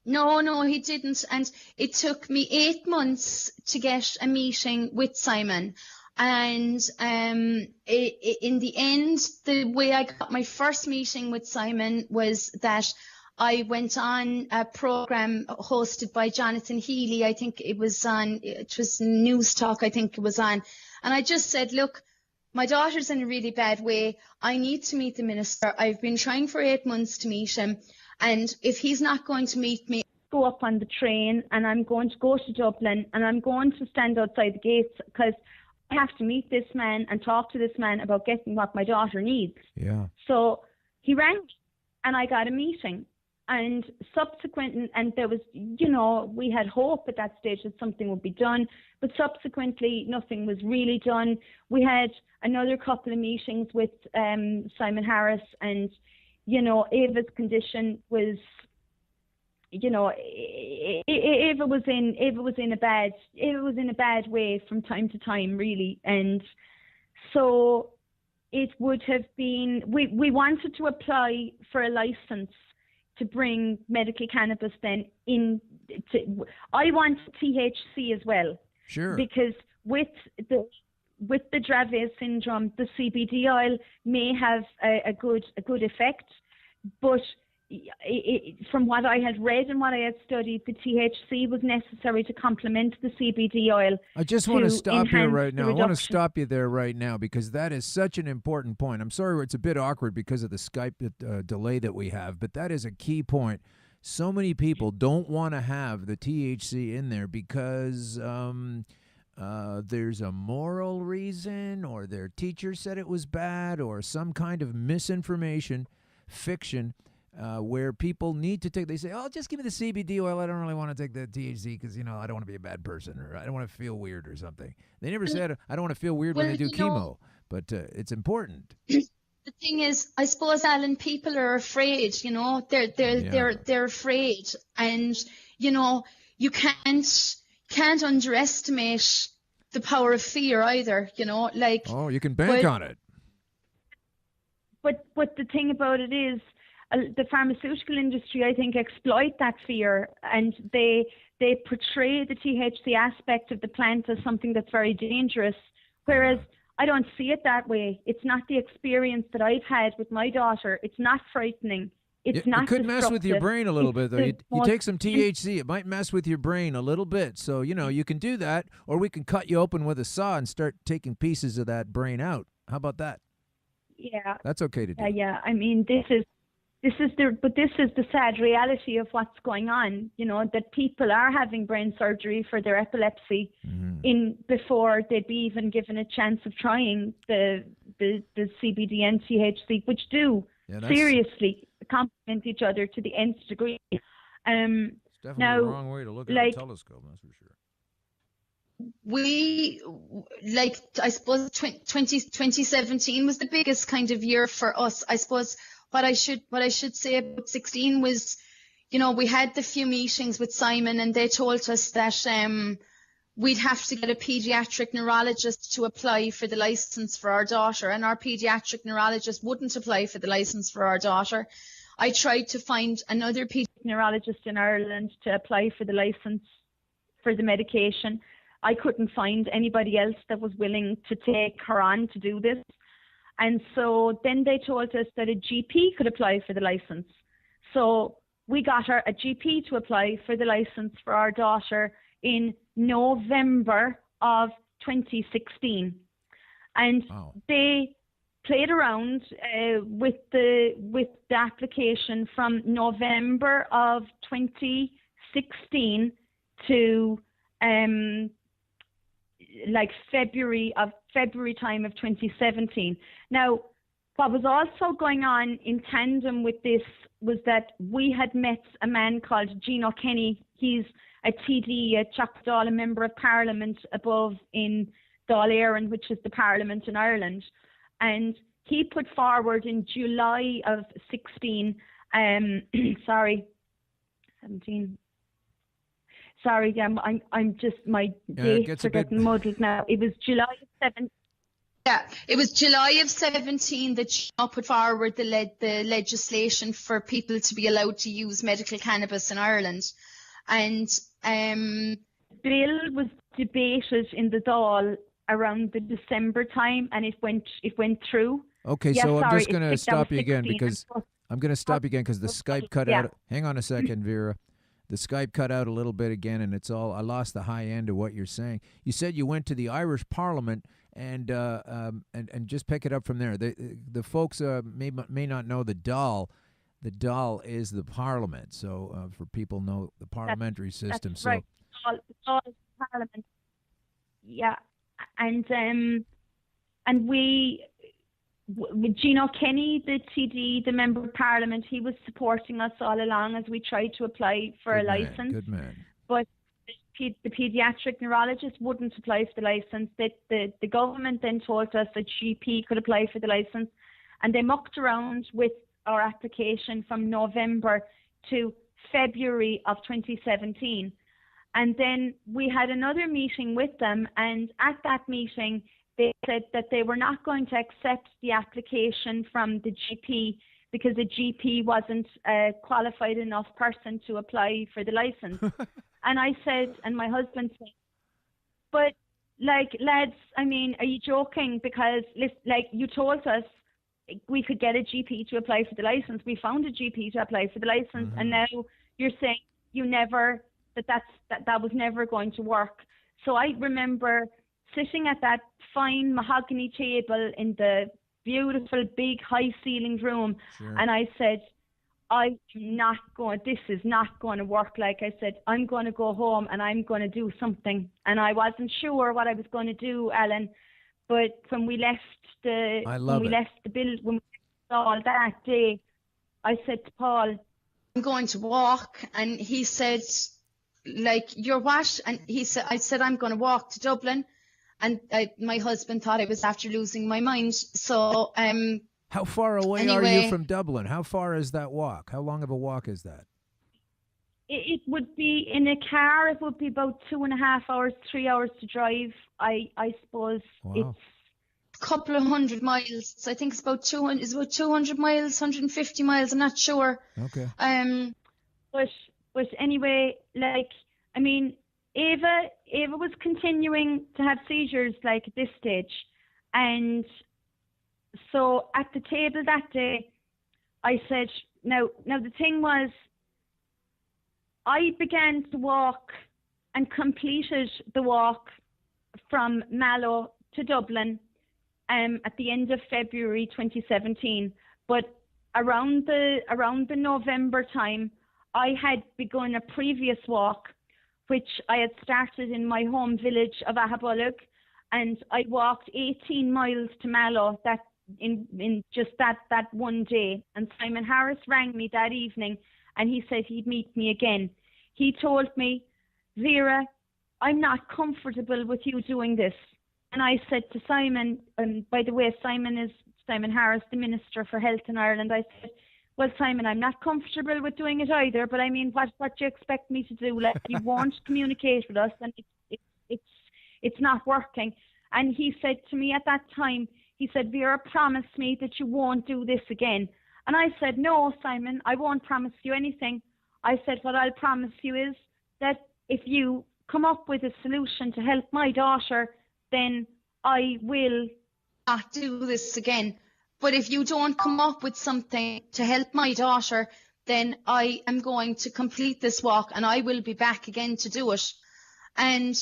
no, he didn't. And it took me 8 months to get a meeting with Simon. And in the end, the way I got my first meeting with Simon was that I went on a program hosted by Jonathan Healy. I think it was News Talk, I think it was on. And I just said, look, my daughter's in a really bad way. I need to meet the minister. I've been trying for 8 months to meet him. And if he's not going to meet me, go up on the train and I'm going to go to Dublin and I'm going to stand outside the gates because I have to meet this man and talk to this man about getting what my daughter needs. Yeah. So he rang and I got a meeting. And subsequent, and there was, you know, we had hope at that stage that something would be done, but subsequently nothing was really done. We had another couple of meetings with Simon Harris, and, you know, Ava's condition was, you know, Ava was in a bad way from time to time, really. And so it would have been, we wanted to apply for a license to bring medical cannabis then in. I want THC as well. Sure. Because with the Dravet syndrome, the CBD oil may have a good effect, but from what I had read and what I had studied, the THC was necessary to complement the CBD oil. I just want to stop here right now. I want to reduction. stop you there right now because that is such an important point. I'm sorry it's a bit awkward because of the Skype delay that we have, but that is a key point. So many people don't want to have the THC in there because there's a moral reason, or their teacher said it was bad, or some kind of misinformation, fiction, where people need to take, they say, oh, just give me the CBD oil. I don't really want to take the THC because, you know, I don't want to be a bad person, or I don't want to feel weird or something. They never said, I don't want to feel weird when they do chemo, but it's important. The thing is, I suppose, Alan, people are afraid, you know, they're afraid. And, you know, you can't underestimate the power of fear either, you know, like. Oh, you can bank on it. But the thing about it is, the pharmaceutical industry, I think, exploit that fear, and they portray the THC aspect of the plant as something that's very dangerous, whereas I don't see it that way. It's not the experience that I've had with my daughter. It's not frightening. It's not. It could mess with your brain a little bit, though. You take some THC, it might mess with your brain a little bit. So, you know, you can do that, or we can cut you open with a saw and start taking pieces of that brain out. How about that? Yeah. That's okay to do. Yeah. I mean, this is the sad reality of what's going on, you know, that people are having brain surgery for their epilepsy before they'd be even given a chance of trying the CBD and THC, which do seriously complement each other to the nth degree. It's definitely the wrong way to look at a telescope, that's for sure. We, like, I suppose 2017 was the biggest kind of year for us. I suppose what I should say about 16 was, you know, we had the few meetings with Simon, and they told us that we'd have to get a pediatric neurologist to apply for the license for our daughter, and our pediatric neurologist wouldn't apply for the license for our daughter. I tried to find another pediatric neurologist in Ireland to apply for the license for the medication. I couldn't find anybody else that was willing to take her on to do this. And so then they told us that a GP could apply for the license. So we got her a GP to apply for the license for our daughter in November of 2016. And they played around with the application from November of 2016 to like February time of 2017. Now, what was also going on in tandem with this was that we had met a man called Gino Kenny. He's a TD at Choctaw, a member of Parliament above in Dáil Éireann, which is the Parliament in Ireland. And he put forward in July of 16, 17. Sorry, I'm just, my dates are getting muddled now. It was July of 17. Yeah, it was July of 17 that Gino put forward the legislation for people to be allowed to use medical cannabis in Ireland. And the bill was debated in the Dáil around the December time, and it went through. Okay, so I'm just going to stop you again because the Skype cut out. Hang on a second, Vera. The Skype cut out a little bit again, and I lost the high end of what you're saying. You said you went to the Irish Parliament, and just pick it up from there. The folks may not know the Dáil. The Dáil is the Parliament. So for people know the parliamentary system. That's right. The Dáil is the Parliament. Yeah, and we Gino Kenny, the TD, the Member of Parliament, he was supporting us all along as we tried to apply for a license. Good man. But the paediatric neurologist wouldn't apply for the license. The government then told us that GP could apply for the license, and they mucked around with our application from November to February of 2017. And then we had another meeting with them, and at that meeting, they said that they were not going to accept the application from the GP because the GP wasn't a qualified enough person to apply for the license. And I said, and my husband said, but like, lads, I mean, are you joking? Because like you told us we could get a GP to apply for the license. We found a GP to apply for the license, and now you're saying you never, that was never going to work. So I remember sitting at that fine mahogany table in the beautiful big high ceilinged room, and I said, this is not going to work. Like I said, I'm going to go home and I'm going to do something. And I wasn't sure what I was going to do, Alan. But when we left the build, when we all that day, I said to Paul, I'm going to walk. And he said, like, you're what? And I said, I'm going to walk to Dublin. And my husband thought I was after losing my mind. So, how far away are you from Dublin? How far is that walk? How long of a walk is that? It would be in a car. It would be about 2.5 hours, 3 hours to drive. I suppose. Wow. It's a couple of 100 miles. I think it's about 200. Is about 200 miles, 150 miles. I'm not sure. Okay. But anyway, like, I mean, Ava was continuing to have seizures, like, at this stage, and so at the table that day, I said, now the thing was, I began to walk and completed the walk from Mallow to Dublin at the end of February 2017. But around the November time, I had begun a previous walk, which I had started in my home village of Ahabolog, and I walked 18 miles to Mallow in just that one day. And Simon Harris rang me that evening, and he said he'd meet me again. He told me, Vera, I'm not comfortable with you doing this. And I said to Simon, and by the way, Simon Harris, the Minister for Health in Ireland, I said, well, Simon, I'm not comfortable with doing it either, but I mean, what do you expect me to do? Like, you won't communicate with us, and it's not working. And he said to me at that time, he said, Vera, promise me that you won't do this again. And I said, no, Simon, I won't promise you anything. I said, what I'll promise you is that if you come up with a solution to help my daughter, then I will not do this again. But if you don't come up with something to help my daughter, then I am going to complete this walk and I will be back again to do it. And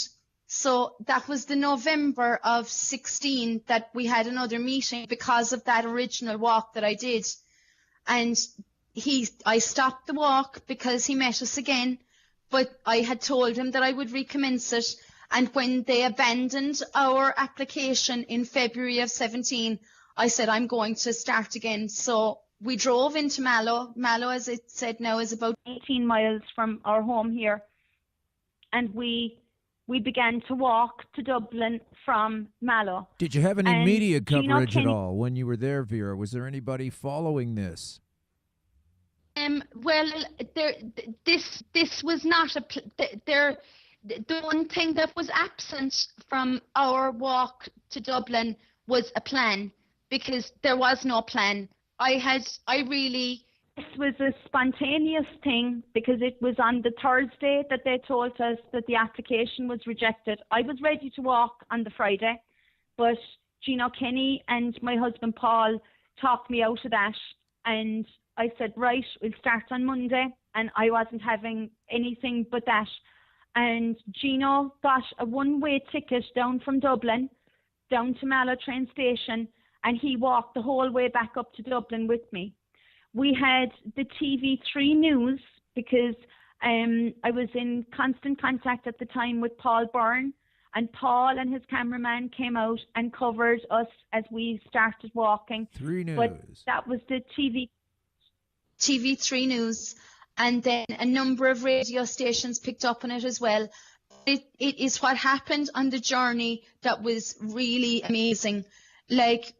so that was the November of 16 that we had another meeting because of that original walk that I did. And I stopped the walk because he met us again, but I had told him that I would recommence it. And when they abandoned our application in February of 17, I said, I'm going to start again. So we drove into Mallow. Mallow, as it said now, is about 18 miles from our home here. And we began to walk to Dublin from Mallow. Did you have any media coverage at all when you were there, Vera? Was there anybody following this? Well, this was not the one thing that was absent from our walk to Dublin was a plan, because there was no plan. This was a spontaneous thing because it was on the Thursday that they told us that the application was rejected. I was ready to walk on the Friday, but Gino Kenny and my husband Paul talked me out of that, and I said, right, we'll start on Monday, and I wasn't having anything but that. And Gino got a one-way ticket down from Dublin, down to Mallow train station, and he walked the whole way back up to Dublin with me. We had the TV3 news because I was in constant contact at the time with Paul Byrne. And Paul and his cameraman came out and covered us as we started walking. 3 News. But that was the TV3 News. And then a number of radio stations picked up on it as well. It is what happened on the journey that was really amazing. Like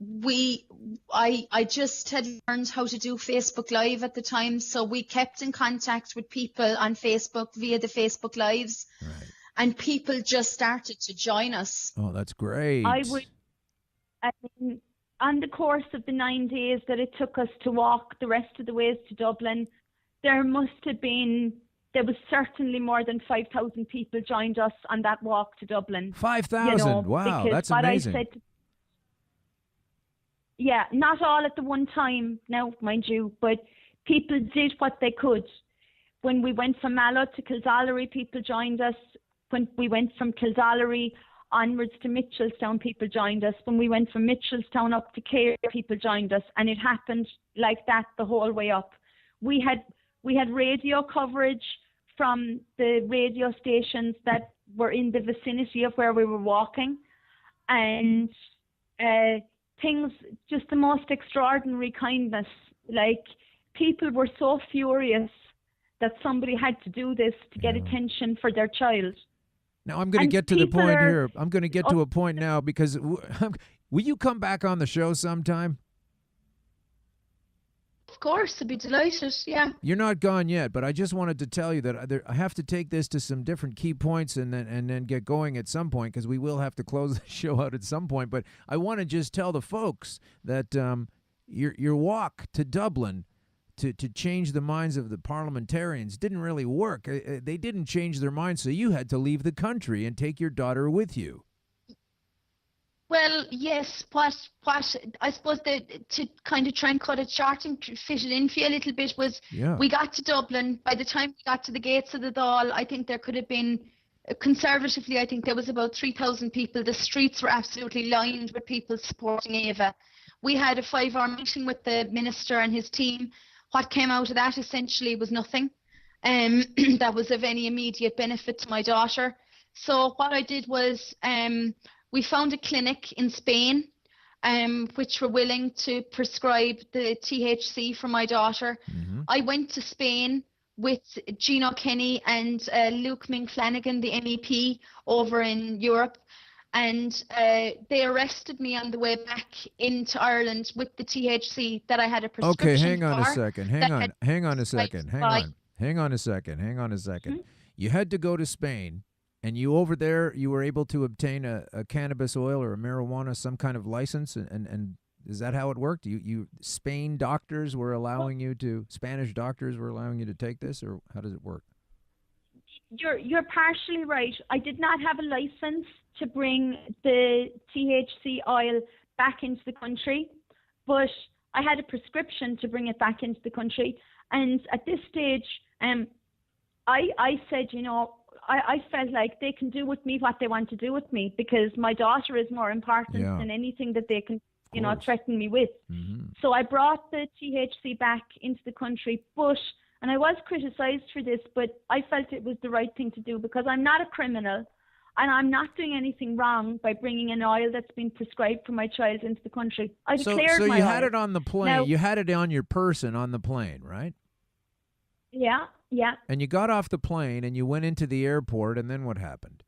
I just had learned how to do Facebook Live at the time, so we kept in contact with people on Facebook via the Facebook Lives, Right. and people just started to join us. Oh, that's great. I mean, on the course of the 9 days that it took us to walk the rest of the ways to Dublin, there was certainly more than 5,000 people joined us on that walk to Dublin. 5,000. Wow, that's amazing. Yeah, not all at the one time now, mind you, but people did what they could. When we went from Mallow to Kildallery, people joined us. When we went from Kildallery onwards to Mitchellstown, people joined us. When we went from Mitchellstown up to Cahir, people joined us. And it happened like that the whole way up. We had radio coverage from the radio stations that were in the vicinity of where we were walking. And things, just the most extraordinary kindness. Like, people were so furious that somebody had to do this to get attention for their child. Now I'm going to get to the point here. I'm going to get to a point now because will you come back on the show sometime? Of course, I'd be delighted, yeah. You're not gone yet, but I just wanted to tell you that I have to take this to some different key points and then get going at some point, because we will have to close the show out at some point. But I want to just tell the folks that your walk to Dublin to change the minds of the parliamentarians didn't really work. They didn't change their minds, so you had to leave the country and take your daughter with you. Well, yes, what I suppose to kind of try and cut it short and fit it in for you a little bit was we got to Dublin. By the time we got to the gates of the Dáil, I think there could have been, conservatively, I think there was about 3,000 people. The streets were absolutely lined with people supporting Ava. We had a 5-hour meeting with the minister and his team. What came out of that essentially was nothing that was of any immediate benefit to my daughter. So what I did was we found a clinic in Spain which were willing to prescribe the THC for my daughter. Mm-hmm. I went to Spain with Gino Kenny and Luke Ming-Flanagan, the MEP over in Europe, and they arrested me on the way back into Ireland with the THC that I had a prescription for. Okay, hang on a second. Hang on a second. Mm-hmm. You had to go to Spain. And you over there, you were able to obtain a cannabis oil or a marijuana, some kind of license, and is that how it worked? Spain doctors were allowing you to, Spanish doctors were allowing you to take this, or how does it work? You're partially right. I did not have a license to bring the THC oil back into the country, but I had a prescription to bring it back into the country. And at this stage, I said, I felt like they can do with me what they want to do with me, because my daughter is more important than anything that they can, threaten me with. Mm-hmm. So I brought the THC back into the country, and I was criticised for this, but I felt it was the right thing to do, because I'm not a criminal and I'm not doing anything wrong by bringing an oil that's been prescribed for my child into the country. I declared so my you oil. had it on the plane. Now, you had it on your person on the plane, right? Yeah. Yeah. And you got off the plane and you went into the airport, and then what happened?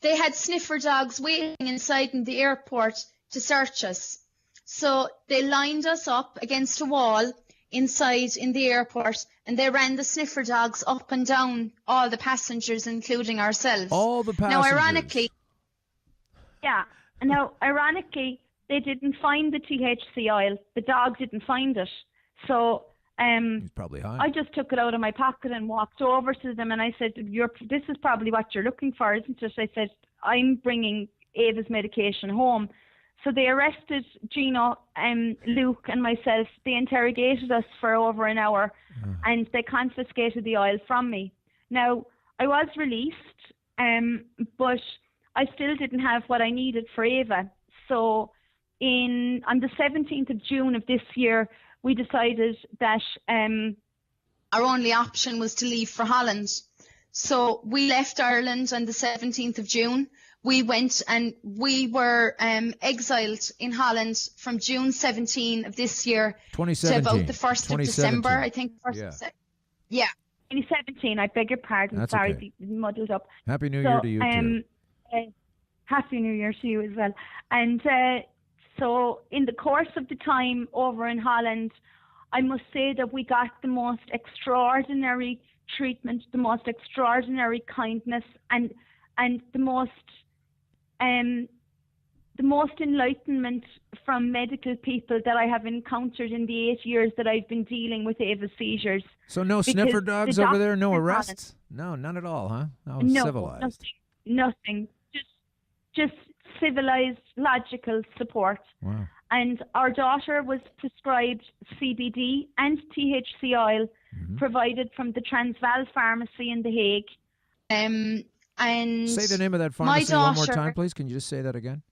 They had sniffer dogs waiting inside in the airport to search us. So they lined us up against a wall inside in the airport, and they ran the sniffer dogs up and down all the passengers, including ourselves. All the passengers. Now, ironically, they didn't find the THC oil. The dog didn't find it. So he's probably high. I just took it out of my pocket and walked over to them, and I said, this is probably what you're looking for, isn't it? I said, I'm bringing Ava's medication home. So they arrested Gino, Luke and myself. They interrogated us for over an hour, and they confiscated the oil from me. Now, I was released, but I still didn't have what I needed for Ava. So on the 17th of June of this year, we decided that our only option was to leave for Holland. So we left Ireland on the 17th of June. We went and we were exiled in Holland from June 17 of this year to 2017. about the 1st of December, I think. Yeah. 2017, I beg your pardon. That's Sorry, okay. muddled up. Happy New Year to you too. Happy New Year to you as well. And so in the course of the time over in Holland, I must say that we got the most extraordinary treatment, the most extraordinary kindness, and the most enlightenment from medical people that I have encountered in the 8 years that I've been dealing with Ava's seizures. So no sniffer dogs over there, no arrests? No, none at all, huh? No, civilized. Nothing. Just civilized, logical support. Wow. And our daughter was prescribed CBD and THC oil provided from the Transvaal pharmacy in The Hague. And say the name of that pharmacy one more time, please. Can you just say that again?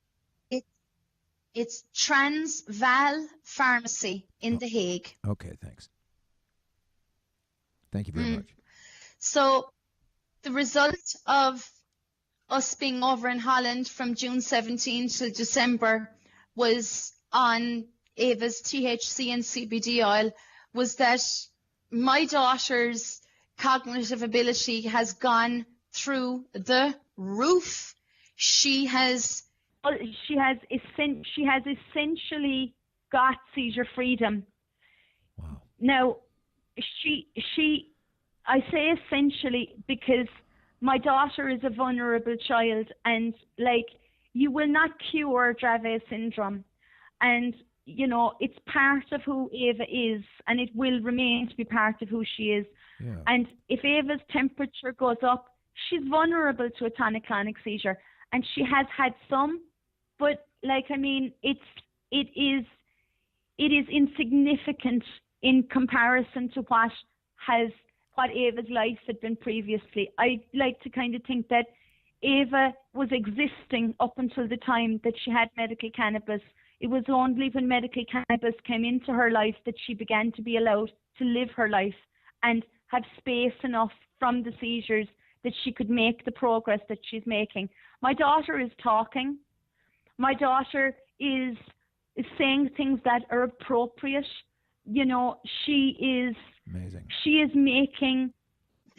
It's Transvaal Pharmacy in The Hague. Okay, thanks. Thank you very much. So the result of us being over in Holland from June 17 to December was on Ava's THC and CBD oil was that my daughter's cognitive ability has gone through the roof. She has essentially got seizure freedom. Wow. Now, I say essentially because my daughter is a vulnerable child, and like, you will not cure Dravet syndrome. And, you know, it's part of who Ava is, and it will remain to be part of who she is. Yeah. And if Ava's temperature goes up, she's vulnerable to a tonic-clonic seizure. And she has had some, but like, I mean, it is insignificant in comparison to what Ava's life had been previously. I like to kind of think that Ava was existing up until the time that she had medical cannabis. It was only when medical cannabis came into her life that she began to be allowed to live her life and have space enough from the seizures that she could make the progress that she's making. My daughter is talking. My daughter is saying things that are appropriate. You know, she is amazing. She is making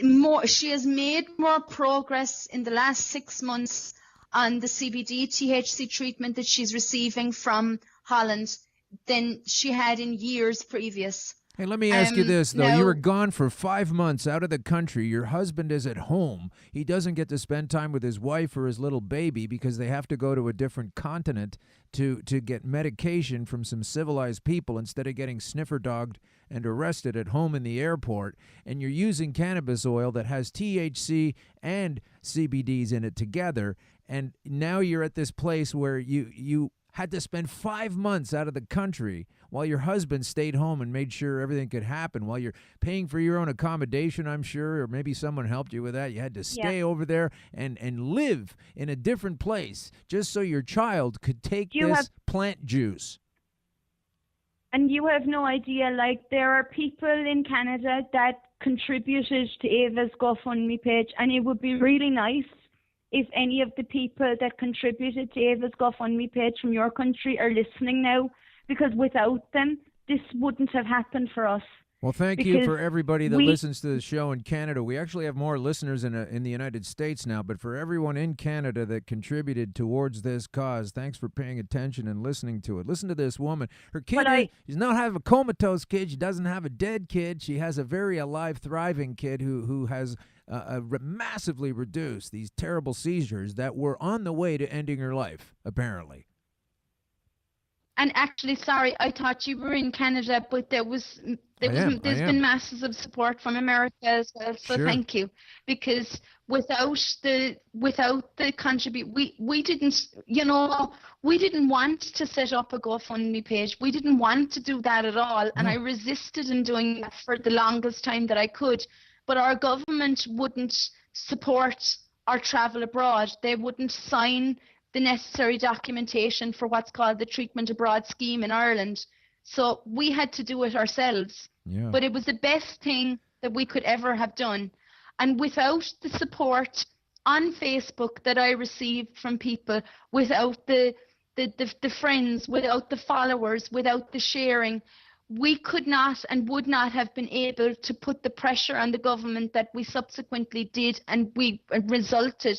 more. She has made more progress in the last 6 months on the CBD THC treatment that she's receiving from Holland than she had in years previous. Hey, let me ask you this, though. now- You were gone for 5 months out of the country. Your husband is at home. He doesn't get to spend time with his wife or his little baby because they have to go to a different continent to get medication from some civilized people instead of getting sniffer dogged and arrested at home in the airport. And you're using cannabis oil that has THC and CBDs in it together. And now you're at this place where you had to spend 5 months out of the country while your husband stayed home and made sure everything could happen, while you're paying for your own accommodation, I'm sure, or maybe someone helped you with that. You had to stay over there and live in a different place just so your child could take plant juice. And you have no idea, like, there are people in Canada that contributed to Ava's GoFundMe page, and it would be really nice if any of the people that contributed to Ava's GoFundMe page from your country are listening now, because without them, this wouldn't have happened for us. Well, thank you for everybody that listens to the show in Canada. We actually have more listeners in the United States now, but for everyone in Canada that contributed towards this cause, thanks for paying attention and listening to it. Listen to this woman. Her kid does not have a comatose kid. She doesn't have a dead kid. She has a very alive, thriving kid who has massively reduced these terrible seizures that were on the way to ending her life, apparently. And actually, sorry, I thought you were in Canada, but there's been masses of support from America as well. So Sure. Thank you, because without the we didn't want to set up a GoFundMe page. We didn't want to do that at all, and I resisted in doing that for the longest time that I could. But our government wouldn't support our travel abroad. They wouldn't sign the necessary documentation for what's called the Treatment Abroad scheme in Ireland. So we had to do it ourselves. Yeah. But it was the best thing that we could ever have done. And without the support on Facebook that I received from people, without the friends, without the followers, without the sharing, we could not and would not have been able to put the pressure on the government that we subsequently did, and we resulted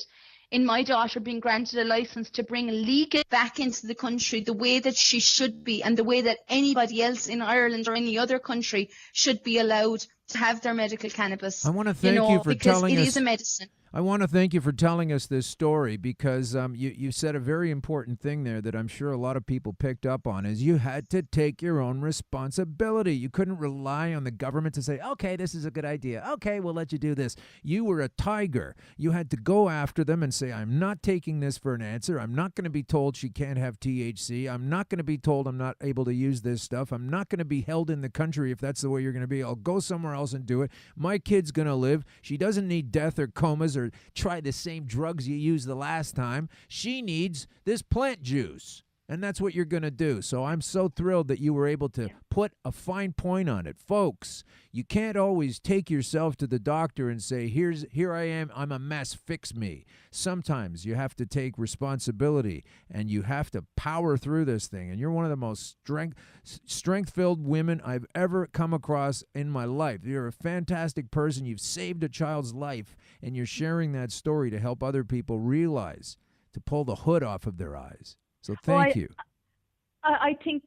in my daughter being granted a license to bring legal back into the country the way that she should be, and the way that anybody else in Ireland or any other country should be allowed to have their medical cannabis. I want to thank you for because telling it us. is a medicine. I want to thank you for telling us this story, because you said a very important thing there that I'm sure a lot of people picked up on, is you had to take your own responsibility. You couldn't rely on the government to say, okay, this is a good idea. Okay, we'll let you do this. You were a tiger. You had to go after them and say, I'm not taking this for an answer. I'm not going to be told she can't have THC. I'm not going to be told I'm not able to use this stuff. I'm not going to be held in the country if that's the way you're going to be. I'll go somewhere else and do it. My kid's going to live. She doesn't need death or comas or try the same drugs you used the last time. She needs this plant juice. And that's what you're going to do. So I'm so thrilled that you were able to put a fine point on it. Folks, you can't always take yourself to the doctor and say, here I am, I'm a mess, fix me. Sometimes you have to take responsibility, and you have to power through this thing. And you're one of the most strength-filled women I've ever come across in my life. You're a fantastic person. You've saved a child's life, and you're sharing that story to help other people realize, to pull the hood off of their eyes. So thank you. I think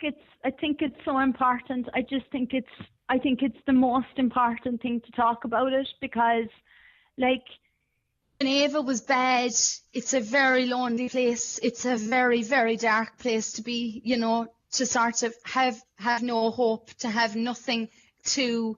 it's so important. I think it's the most important thing to talk about it, because, like, Geneva was bad. It's a very lonely place. It's a very, very dark place to be, to sort of have no hope, to have nothing to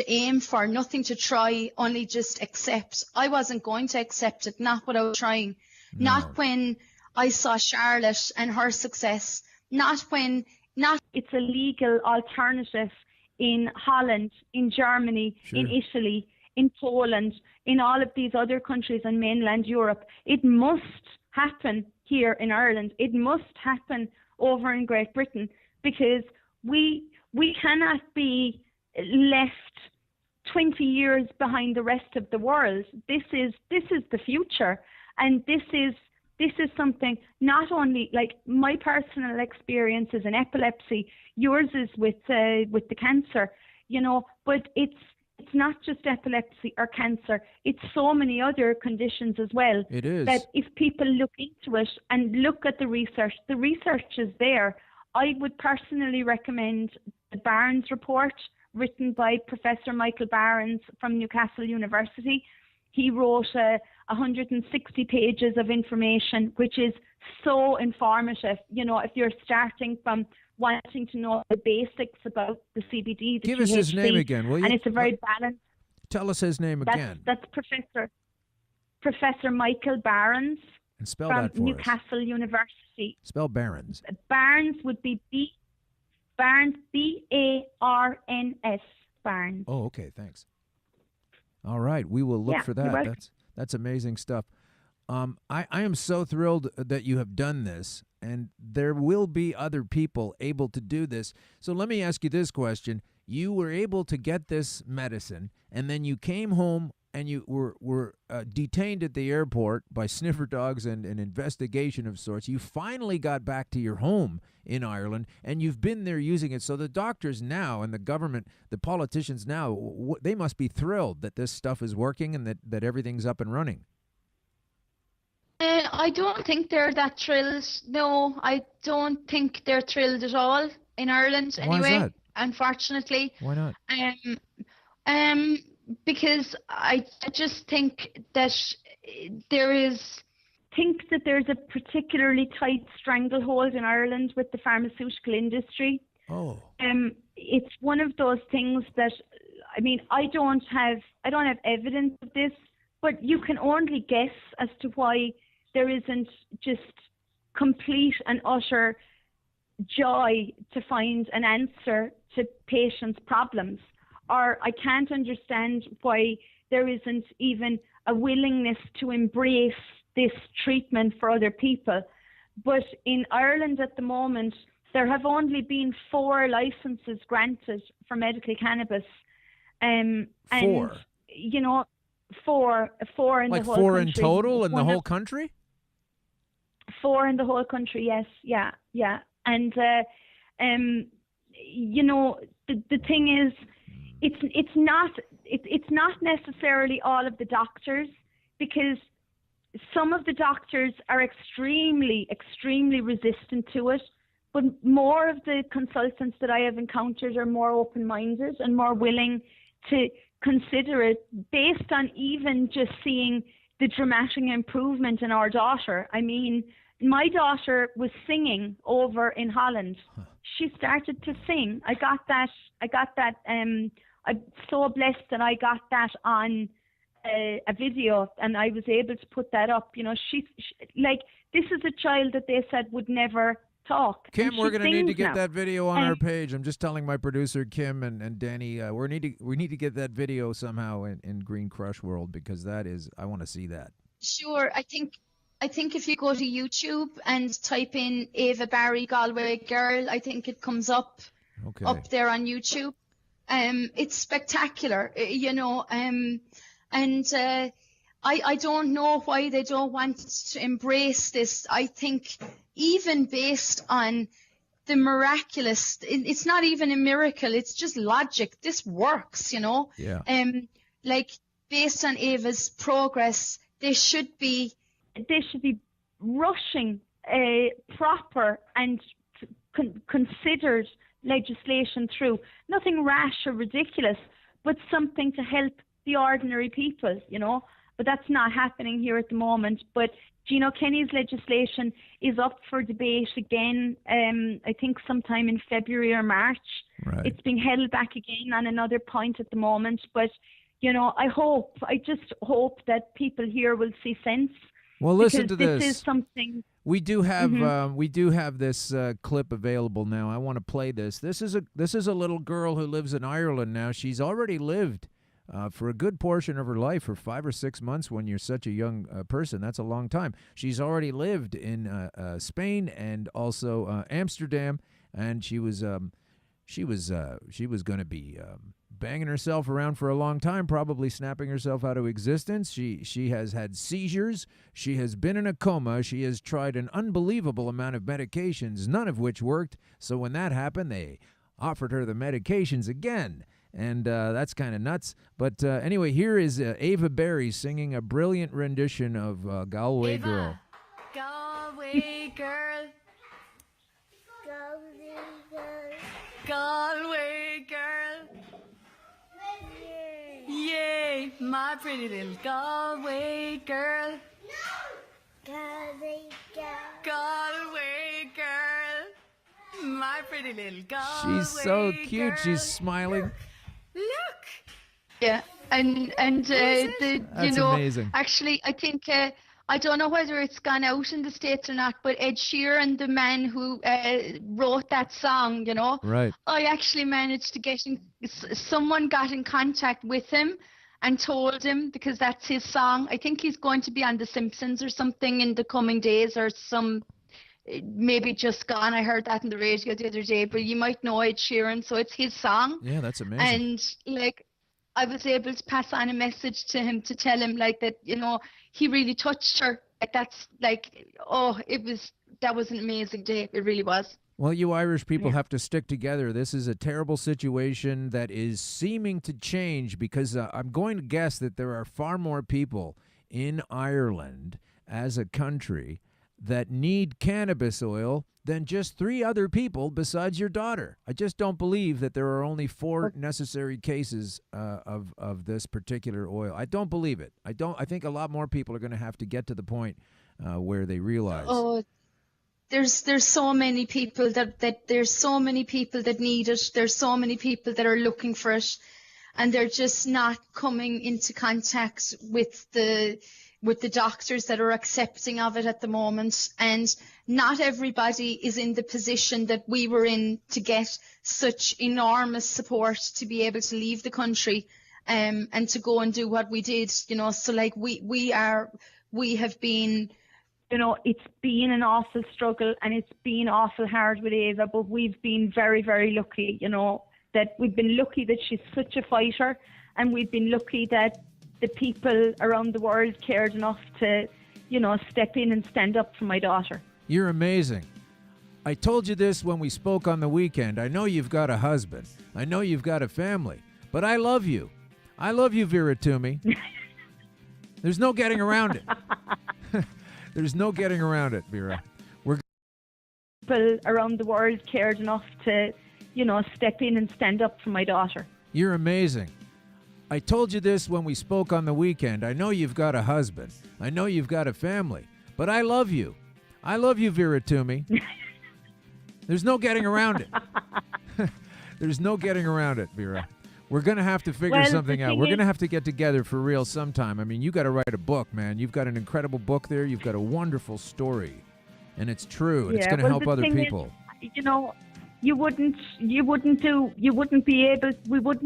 aim for, nothing to try, only just accept. I wasn't going to accept it, not without trying. No. Not when I saw Charlotte and her success. It's a legal alternative in Holland, in Germany, sure, in Italy, in Poland, in all of these other countries in mainland Europe. It must happen here in Ireland. It must happen over in Great Britain, because we cannot be left 20 years behind the rest of the world. This is the future, and this is something, not only like my personal experience is in epilepsy, yours is with the cancer, but it's not just epilepsy or cancer, it's so many other conditions as well. It is. That if people look into it and look at the research is there. I would personally recommend the Barnes report, written by Professor Michael Barnes from Newcastle University. He wrote 160 pages of information, which is so informative. If you're starting from wanting to know the basics about the CBD, the Give THC, us his name again, will you? And it's a very balanced. Tell us his name again. That's Professor Michael Barnes. And spell from that for Newcastle us. University. Spell Barnes. Barnes would be Barnes, B-A-R-N-S, Barnes. Oh, okay, thanks. All right, we will look for that. That's amazing stuff. I am so thrilled that you have done this, and there will be other people able to do this. So let me ask you this question. You were able to get this medicine, and then you came home and you were detained at the airport by sniffer dogs and an investigation of sorts. You finally got back to your home in Ireland, and you've been there using it. So the doctors now and the government, the politicians now, they must be thrilled that this stuff is working and that everything's up and running. I don't think they're that thrilled. No, I don't think they're thrilled at all in Ireland anyway. Why is that? Unfortunately. Why not? Because I just think that there's a particularly tight stranglehold in Ireland with the pharmaceutical industry. Oh. It's one of those things that, I mean, I don't have evidence of this, but you can only guess as to why there isn't just complete and utter joy to find an answer to patients' problems. Or I can't understand why there isn't even a willingness to embrace this treatment for other people. But in Ireland at the moment, there have only been 4 licenses granted for medical cannabis. 4? four in the whole country. Like 4 in total in the whole country? 4 in the whole country, yes. Yeah. And, the thing is, it's not necessarily all of the doctors, because some of the doctors are extremely, extremely resistant to it, but more of the consultants that I have encountered are more open-minded and more willing to consider it based on even just seeing the dramatic improvement in our daughter. I mean, my daughter was singing over in Holland. She started to sing. I'm so blessed that I got that on a video, and I was able to put that up. She like, this is a child that they said would never talk. Kim, we're going to need to get now. that video on our page. I'm just telling my producer Kim and Danny, we need to get that video somehow in Green Crush World, because I want to see that. Sure, I think if you go to YouTube and type in Ava Barry Galway Girl, I think it comes up there on YouTube. It's spectacular, and I don't know why they don't want to embrace this. I think even based on the miraculous, it's not even a miracle, it's just logic. This works, Yeah. Like, based on Ava's progress, they should be rushing a proper and considered legislation through. Nothing rash or ridiculous, but something to help the ordinary people, But that's not happening here at the moment. But Kenny's legislation is up for debate again, I think sometime in February or March. Right. It's being held back again on another point at the moment. But, I just hope that people here will see sense. Well, listen to this. this. Is something... We do have this clip available now. I want to play this. This is a little girl who lives in Ireland now. She's already lived for a good portion of her life, for 5 or 6 months. When you're such a young person, that's a long time. She's already lived in Spain and also Amsterdam, and she was going to be banging herself around for a long time, probably snapping herself out of existence. She has had seizures. She has been in a coma. She has tried an unbelievable amount of medications, none of which worked. So when that happened, they offered her the medications again. And that's kind of nuts. But anyway, here is Ava Barry singing a brilliant rendition of Galway Girl. Galway Girl. Galway Girl. Yay, my pretty little Galway Girl. Galway Girl. Galway Girl. My pretty little Galway. She's so cute. Girl. She's smiling. Look. Yeah, and That's amazing. Actually, I think I don't know whether it's gone out in the States or not, but Ed Sheeran, the man who wrote that song, Right. I actually managed to someone got in contact with him and told him, because that's his song. I think he's going to be on The Simpsons or something in the coming days, or maybe just gone. I heard that on the radio the other day, but you might know Ed Sheeran, so it's his song. Yeah, that's amazing. And I was able to pass on a message to him to tell him that, he really touched her. That was an amazing day. It really was. Well, you Irish people have to stick together. This is a terrible situation that is seeming to change, because I'm going to guess that there are far more people in Ireland as a country that need cannabis oil than just 3 other people besides your daughter. I just don't believe that there are only 4 necessary cases of this particular oil. I don't believe it. I think a lot more people are going to have to get to the point where they realize. Oh, there's so many people that there's so many people that need it. There's so many people that are looking for it, and they're just not coming into contact with the doctors that are accepting of it at the moment. And not everybody is in the position that we were in to get such enormous support to be able to leave the country and to go and do what we did, so we have been, it's been an awful struggle, and it's been awful hard with Ava, but we've been very, very lucky, that we've been lucky that she's such a fighter, and we've been lucky that the people around the world cared enough to, step in and stand up for my daughter. You're amazing. I told you this when we spoke on the weekend. I know you've got a husband. I know you've got a family. But I love you. I love you, Vera Toomey. There's no getting around it. There's no getting around it, Vera. People around the world cared enough to, step in and stand up for my daughter. You're amazing. I told you this when we spoke on the weekend. I know you've got a husband. I know you've got a family. But I love you. I love you, Vera Toomey. There's no getting around it. There's no getting around it, Vera. We're going to have to figure something out. We're going to have to get together for real sometime. I mean, you got to write a book, man. You've got an incredible book there. You've got a wonderful story. And it's true. And it's going to help other people. We wouldn't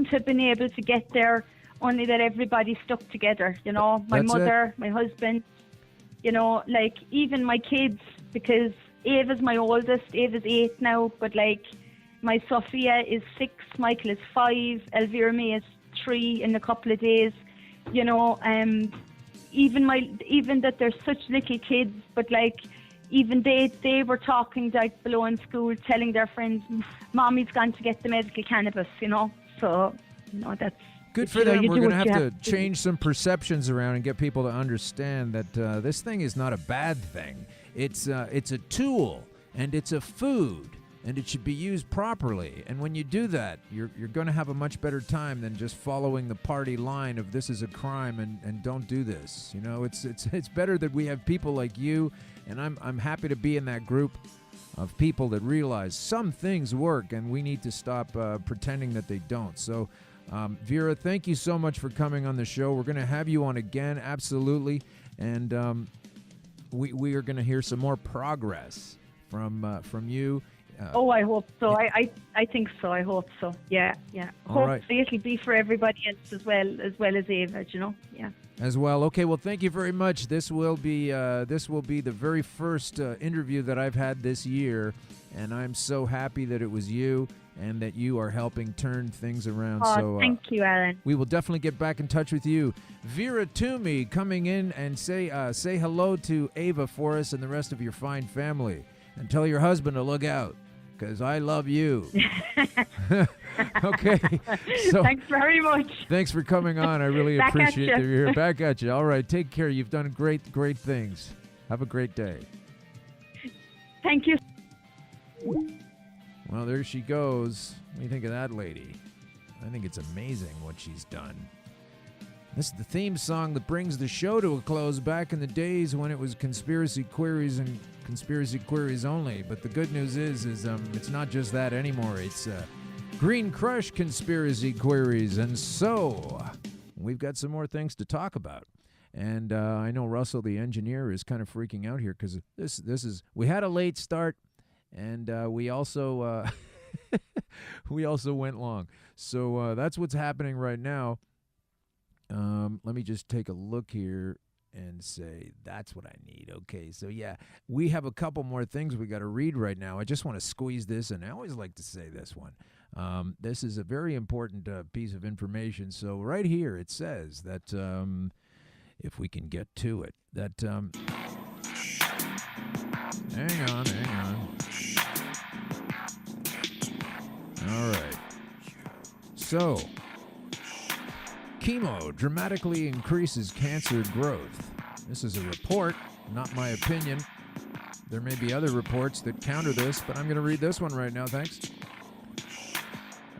have been able to get there only that everybody stuck together, my mother, my husband, even my kids, because Ava's my oldest. Ava's 8 now, but my Sophia is 6, Michael is 5, Elvira May is 3 in a couple of days. Even that they're such little kids, but even they were talking below in school, telling their friends, "Mommy's gone to get the medical cannabis," So, that's good for them. We're going to have to change some perceptions around and get people to understand that this thing is not a bad thing. It's a tool, and it's a food, and it should be used properly. And when you do that, you're going to have a much better time than just following the party line of this is a crime and don't do this. It's better that we have people like you, and I'm happy to be in that group of people that realize some things work, and we need to stop pretending that they don't. So, Vera, thank you so much for coming on the show. We're going to have you on again, absolutely, and we are going to hear some more progress from you. I hope so. I think so. I hope so. Yeah. Hopefully it'll be for everybody else as well as Ava. Yeah. As well. Okay. Well, thank you very much. This will be the very first interview that I've had this year, and I'm so happy that it was you and that you are helping turn things around. So thank you, Alan. We will definitely get back in touch with you. Vera Toomey coming in and say hello to Ava for us and the rest of your fine family, and tell your husband to look out, because I love you. Okay. So, thanks very much. Thanks for coming on. I really appreciate that you're here. Back at you. All right. Take care. You've done great things. Have a great day. Thank you. Well, there she goes. What do you think of that lady? I think it's amazing what she's done. This is the theme song that brings the show to a close back in the days when it was Conspiracy Queries and Conspiracy Queries only. But the good news is it's not just that anymore. It's Green Crush Conspiracy Queries. And so we've got some more things to talk about. And I know Russell, the engineer, is kind of freaking out here because this is, we had a late start, and we also went long. So that's what's happening right now. Let me just take a look here and say that's what I need. Okay, so yeah, we have a couple more things we got to read right now. I just want to squeeze this, and I always like to say this one. This is a very important piece of information. So right here it says that if we can get to it, that hang on. All right. So, chemo dramatically increases cancer growth. This is a report, not my opinion. There may be other reports that counter this, but I'm going to read this one right now, thanks.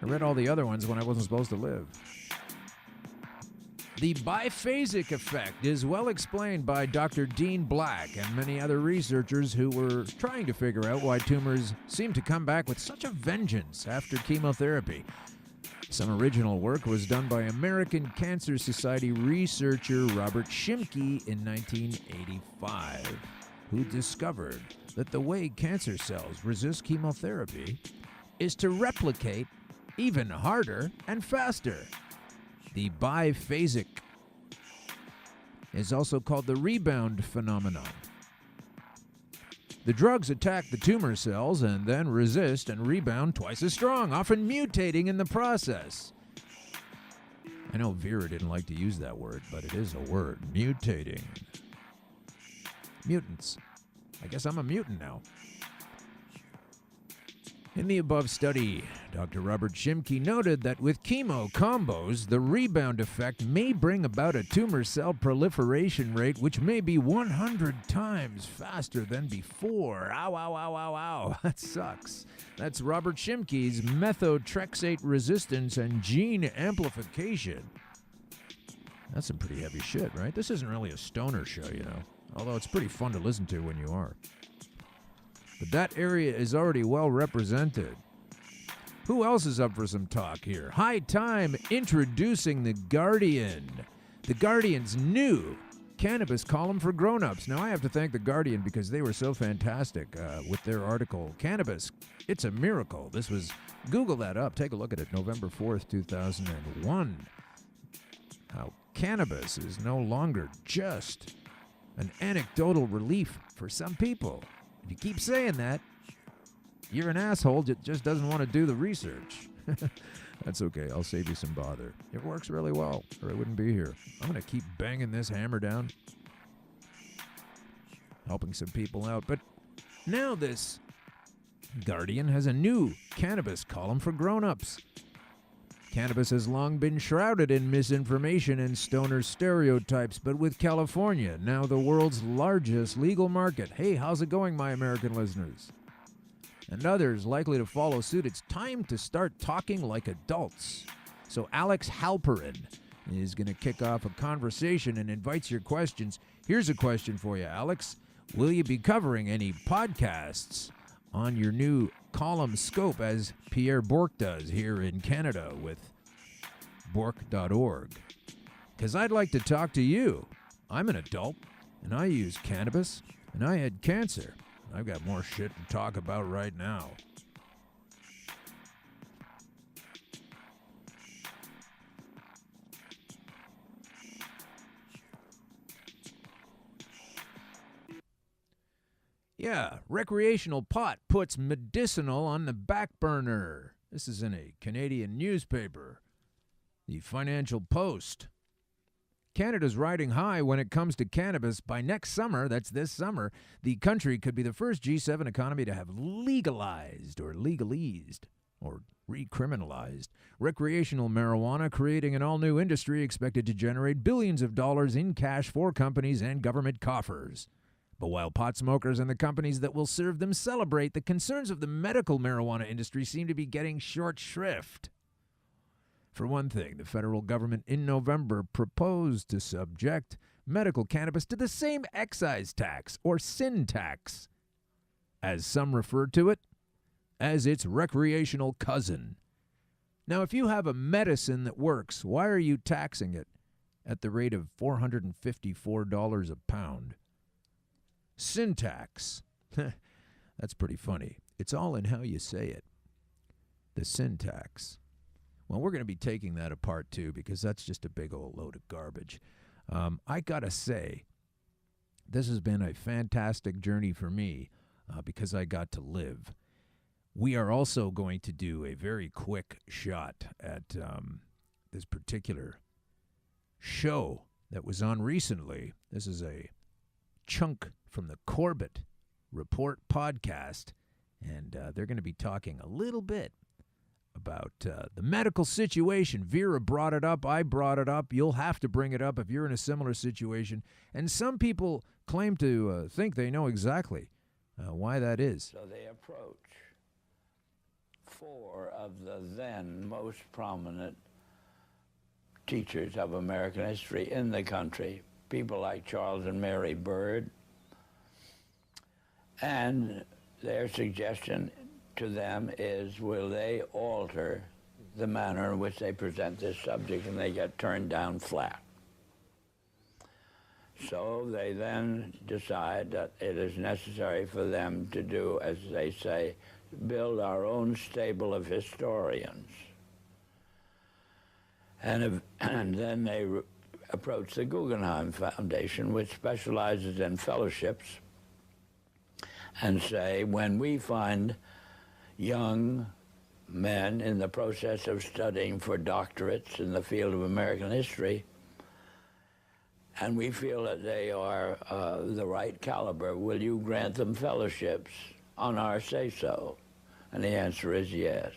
I read all the other ones when I wasn't supposed to live. The biphasic effect is well explained by Dr. Dean Black and many other researchers who were trying to figure out why tumors seem to come back with such a vengeance after chemotherapy. Some original work was done by American Cancer Society researcher Robert Shimke in 1985, who discovered that the way cancer cells resist chemotherapy is to replicate even harder and faster. The biphasic is also called the rebound phenomenon. The drugs attack the tumor cells and then resist and rebound twice as strong, often mutating in the process. I know Vera didn't like to use that word, but it is a word. Mutating. Mutants. I guess I'm a mutant now. In the above study, Dr. Robert Shimke noted that with chemo combos, the rebound effect may bring about a tumor cell proliferation rate which may be 100 times faster than before. Ow, ow, ow, ow, ow. That sucks. That's Robert Shimke's methotrexate resistance and gene amplification. That's some pretty heavy shit, right? This isn't really a stoner show, you know, although it's pretty fun to listen to when you are. But that area is already well represented. Who else is up for some talk here? High time introducing The Guardian. The Guardian's new cannabis column for grown-ups. Now, I have to thank The Guardian because they were so fantastic with their article, Cannabis, It's a Miracle. This was, Google that up, take a look at it, November 4th, 2001. How cannabis is no longer just an anecdotal relief for some people. If you keep saying that, you're an asshole that just doesn't want to do the research. That's okay. I'll save you some bother. It works really well, or I wouldn't be here. I'm going to keep banging this hammer down, helping some people out. But now this Guardian has a new cannabis column for grown-ups. Cannabis has long been shrouded in misinformation and stoner stereotypes, but with California, now the world's largest legal market. Hey, how's it going, my American listeners? And others likely to follow suit, it's time to start talking like adults. So Alex Halperin is going to kick off a conversation and invites your questions. Here's a question for you, Alex. Will you be covering any podcasts on your new column scope as Pierre Bourque does here in Canada with Bourque.org? Because I'd like to talk to you. I'm an adult, and I use cannabis, and I had cancer. I've got more shit to talk about right now. Yeah, recreational pot puts medicinal on the back burner. This is in a Canadian newspaper, the Financial Post. Canada's riding high when it comes to cannabis. By next summer, that's this summer, the country could be the first G7 economy to have legalized or legalized or recriminalized recreational marijuana, creating an all-new industry expected to generate billions of dollars in cash for companies and government coffers. But while pot smokers and the companies that will serve them celebrate, the concerns of the medical marijuana industry seem to be getting short shrift. For one thing, the federal government in November proposed to subject medical cannabis to the same excise tax, or sin tax, as some refer to it, as its recreational cousin. Now, if you have a medicine that works, why are you taxing it at the rate of $454 a pound? Sin tax. That's pretty funny. It's all in how you say it. The sin tax. Well, we're going to be taking that apart, too, because that's just a big old load of garbage. I got to say, this has been a fantastic journey for me because I got to live. We are also going to do a very quick shot at this particular show that was on recently. This is a chunk from the Corbett Report podcast, and they're going to be talking a little bit about the medical situation. Vera brought it up. I brought it up. You'll have to bring it up if you're in a similar situation. And some people claim to think they know exactly why that is. So they approach four of the then most prominent teachers of American history in the country, people like Charles and Mary Bird, and their suggestion to them is, will they alter the manner in which they present this subject, and they get turned down flat. So they then decide that it is necessary for them to do, as they say, build our own stable of historians. And then they approach the Guggenheim Foundation, which specializes in fellowships, and say, when we find young men in the process of studying for doctorates in the field of American history, and we feel that they are the right caliber. Will you grant them fellowships on our say-so? And the answer is yes.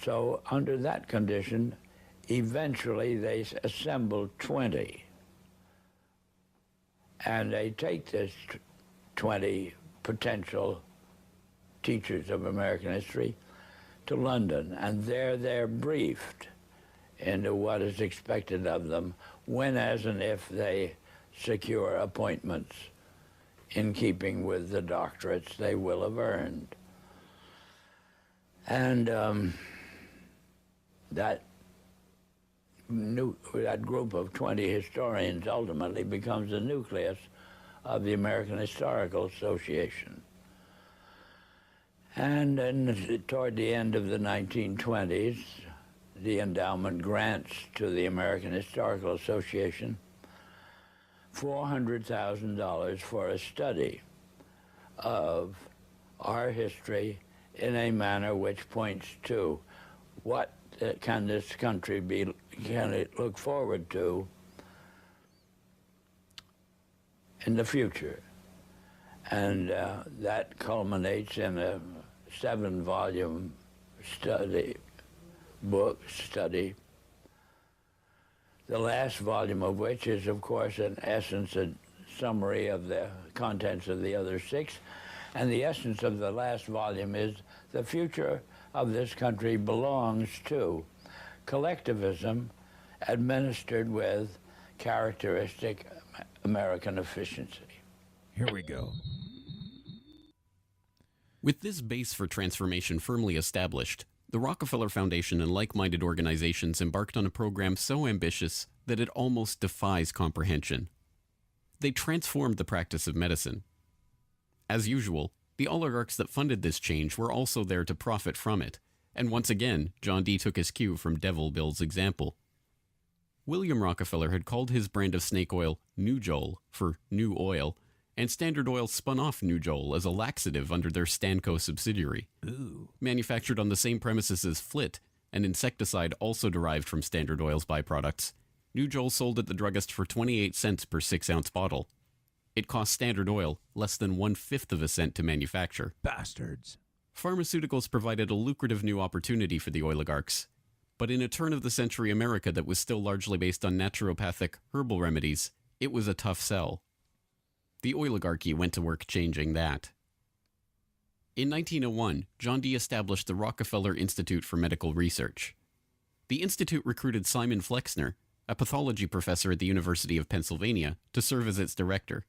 So under that condition, eventually they assembled 20. And they take this 20 potential teachers of American history to London, and there they're briefed into what is expected of them when, as, and if they secure appointments in keeping with the doctorates they will have earned. And that group of 20 historians ultimately becomes the nucleus of the American Historical Association. And then toward the end of the 1920s, the endowment grants to the American Historical Association $400,000 for a study of our history in a manner which points to what can this country can it look forward to in the future. And that culminates in a 7-volume study, the last volume of which is, of course, in essence, a summary of the contents of the other 6. And the essence of the last volume is the future of this country belongs to collectivism administered with characteristic American efficiency. Here we go. With this base for transformation firmly established, the Rockefeller Foundation and like-minded organizations embarked on a program so ambitious that it almost defies comprehension. They transformed the practice of medicine. As usual, the oligarchs that funded this change were also there to profit from it, and once again, John D. took his cue from Devil Bill's example. William Rockefeller had called his brand of snake oil Nujol for new oil, and Standard Oil spun off Nujol as a laxative under their Stanco subsidiary. Ooh. Manufactured on the same premises as Flit, an insecticide also derived from Standard Oil's byproducts, Nujol sold at the druggist for 28 cents per 6-ounce bottle. It cost Standard Oil less than 1/5 of a cent to manufacture. Bastards. Pharmaceuticals provided a lucrative new opportunity for the oligarchs, but in a turn-of-the-century America that was still largely based on naturopathic herbal remedies, it was a tough sell. The oligarchy went to work changing that. In 1901, John D. established the Rockefeller Institute for Medical Research. The institute recruited Simon Flexner, a pathology professor at the University of Pennsylvania, to serve as its director.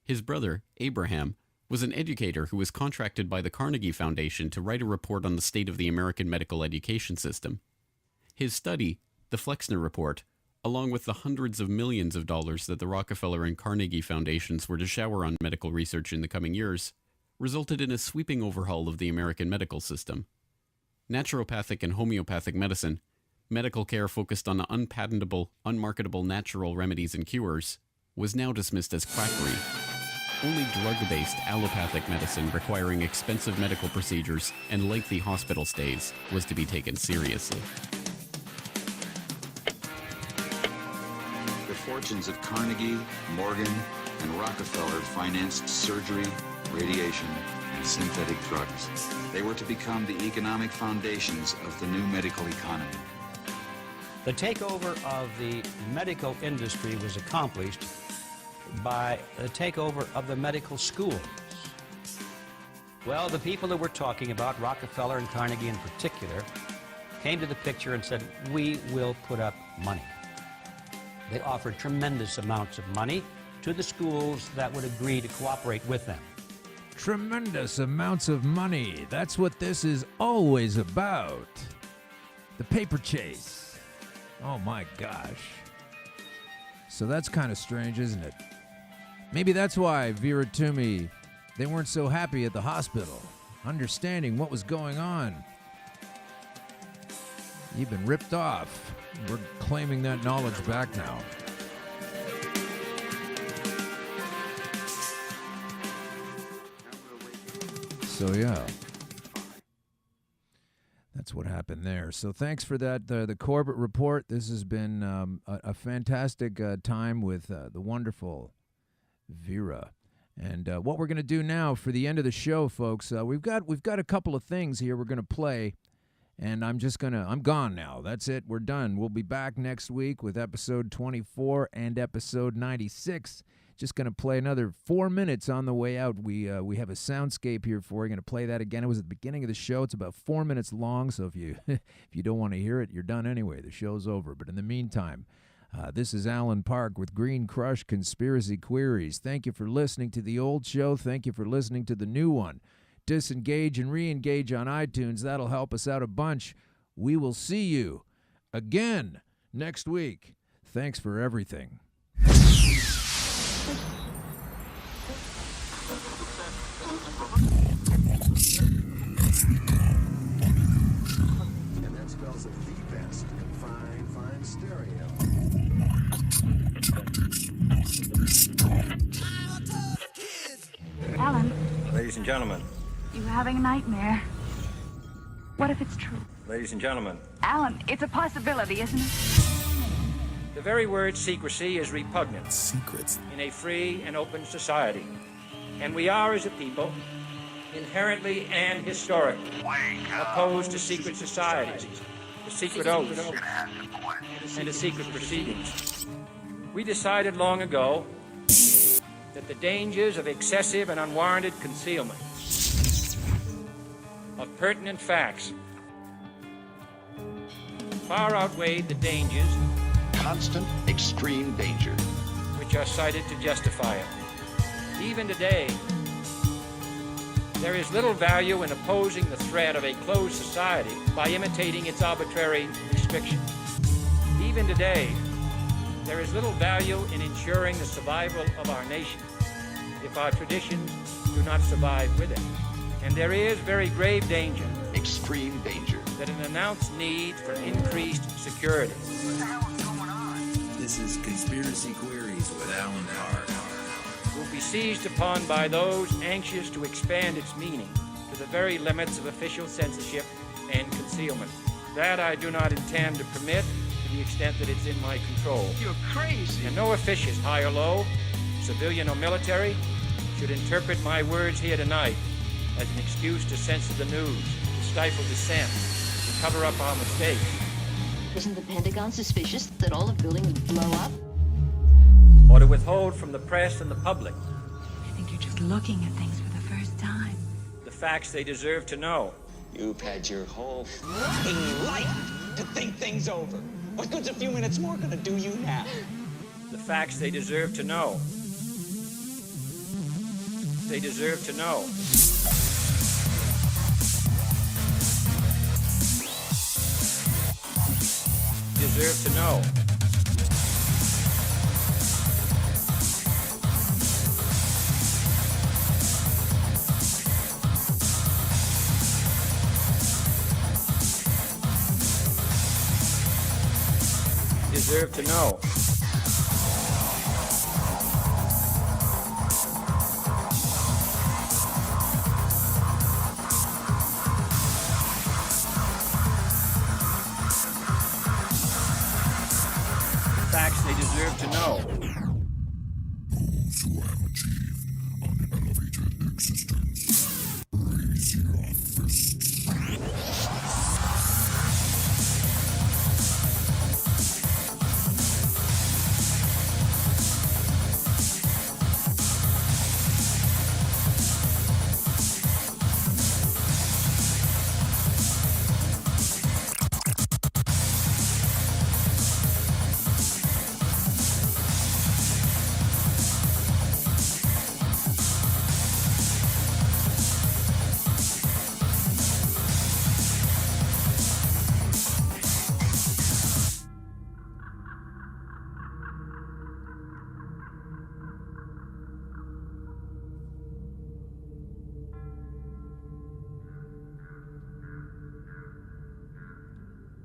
His brother, Abraham, was an educator who was contracted by the Carnegie Foundation to write a report on the state of the American medical education system. His study, the Flexner Report, along with the hundreds of millions of dollars that the Rockefeller and Carnegie Foundations were to shower on medical research in the coming years, resulted in a sweeping overhaul of the American medical system. Naturopathic and homeopathic medicine, medical care focused on unpatentable, unmarketable natural remedies and cures, was now dismissed as quackery. Only drug-based allopathic medicine requiring expensive medical procedures and lengthy hospital stays was to be taken seriously. The fortunes of Carnegie, Morgan, and Rockefeller financed surgery, radiation, and synthetic drugs. They were to become the economic foundations of the new medical economy. The takeover of the medical industry was accomplished by the takeover of the medical schools. Well, the people that we're talking about, Rockefeller and Carnegie in particular, came to the picture and said, we will put up money. They offered tremendous amounts of money to the schools that would agree to cooperate with them. Tremendous amounts of money. That's what this is always about. The paper chase. Oh my gosh. So that's kind of strange, isn't it? Maybe that's why Vera Toomey, they weren't so happy at the hospital, understanding what was going on. You've been ripped off. We're claiming that knowledge back now. So yeah. what happened there. So thanks for that, the Corbett Report. This has been a fantastic time with the wonderful Vera. And what we're going to do now for the end of the show, folks, we've got a couple of things here we're going to play. And I'm gone now. That's it. We're done. We'll be back next week with episode 24 and episode 96. Just going to play another 4 minutes on the way out. We have a soundscape here for you. Going to play that again. It was at the beginning of the show. It's about 4 minutes long, so if you if you don't want to hear it, you're done anyway. The show's over. But in the meantime, this is Alan Park with Green Crush Conspiracy Queries. Thank you for listening to the old show. Thank you for listening to the new one. Disengage and re-engage on iTunes. That'll help us out a bunch. We will see you again next week. Thanks for everything. And that spells of the best fine stereo. Alan, Ladies and gentlemen, you having a nightmare? What if it's true? ladies and gentlemen, Alan, it's a possibility, isn't it? the very word secrecy is repugnant. Secrets. In a free and open society. And we are, as a people, inherently and historically opposed to secret societies, to secret oaths, and to secret proceedings. We decided long ago that the dangers of excessive and unwarranted concealment of pertinent facts far outweighed the dangers, Constant, extreme danger. which are cited to justify it. Even today, there is little value in opposing the threat of a closed society by imitating its arbitrary restrictions. Even today, there is little value in ensuring the survival of our nation if our traditions do not survive with it. And there is very grave danger, Extreme danger. that an announced need for increased security This is Conspiracy Queries with Alan Park. will be seized upon by those anxious to expand its meaning to the very limits of official censorship and concealment. That I do not intend to permit to the extent that it's in my control. You're crazy. And no officious, high or low, civilian or military, should interpret my words here tonight as an excuse to censor the news, to stifle dissent, to cover up our mistakes. Isn't the Pentagon suspicious that all of building would blow up? Or to withhold from the press and the public I think you're just looking at things for the first time. the facts they deserve to know. You've had your whole f***ing life to think things over. What good's a few minutes more gonna do you now? The facts they deserve to know. They deserve to know. Deserve to know. Deserve to know. Facts they deserve to know. Those who have achieved an elevated existence, raise your fists.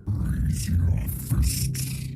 Raise your fists.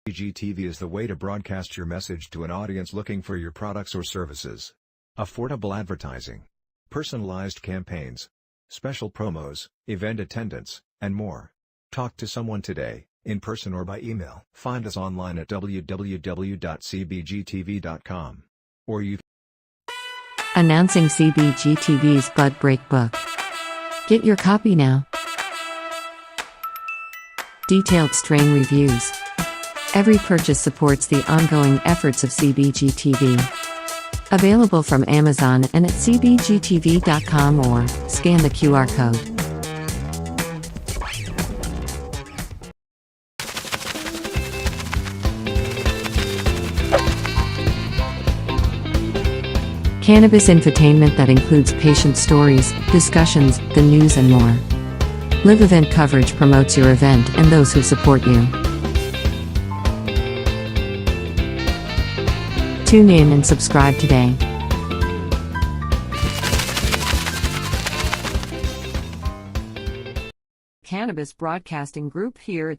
CBGTV is the way to broadcast your message to an audience looking for your products or services. Affordable advertising, personalized campaigns, special promos, event attendance, and more. Talk to someone today, in person or by email. Find us online at www.cbgtv.com. Or you Announcing CBGTV's Bud Break book. Get your copy now. Detailed strain reviews. Every purchase supports the ongoing efforts of CBGTV. Available from Amazon and at cbgtv.com or scan the QR code. Cannabis infotainment that includes patient stories, discussions, the news and more. Live event coverage promotes your event and those who support you. Tune in and subscribe today. Cannabis Broadcasting Group here at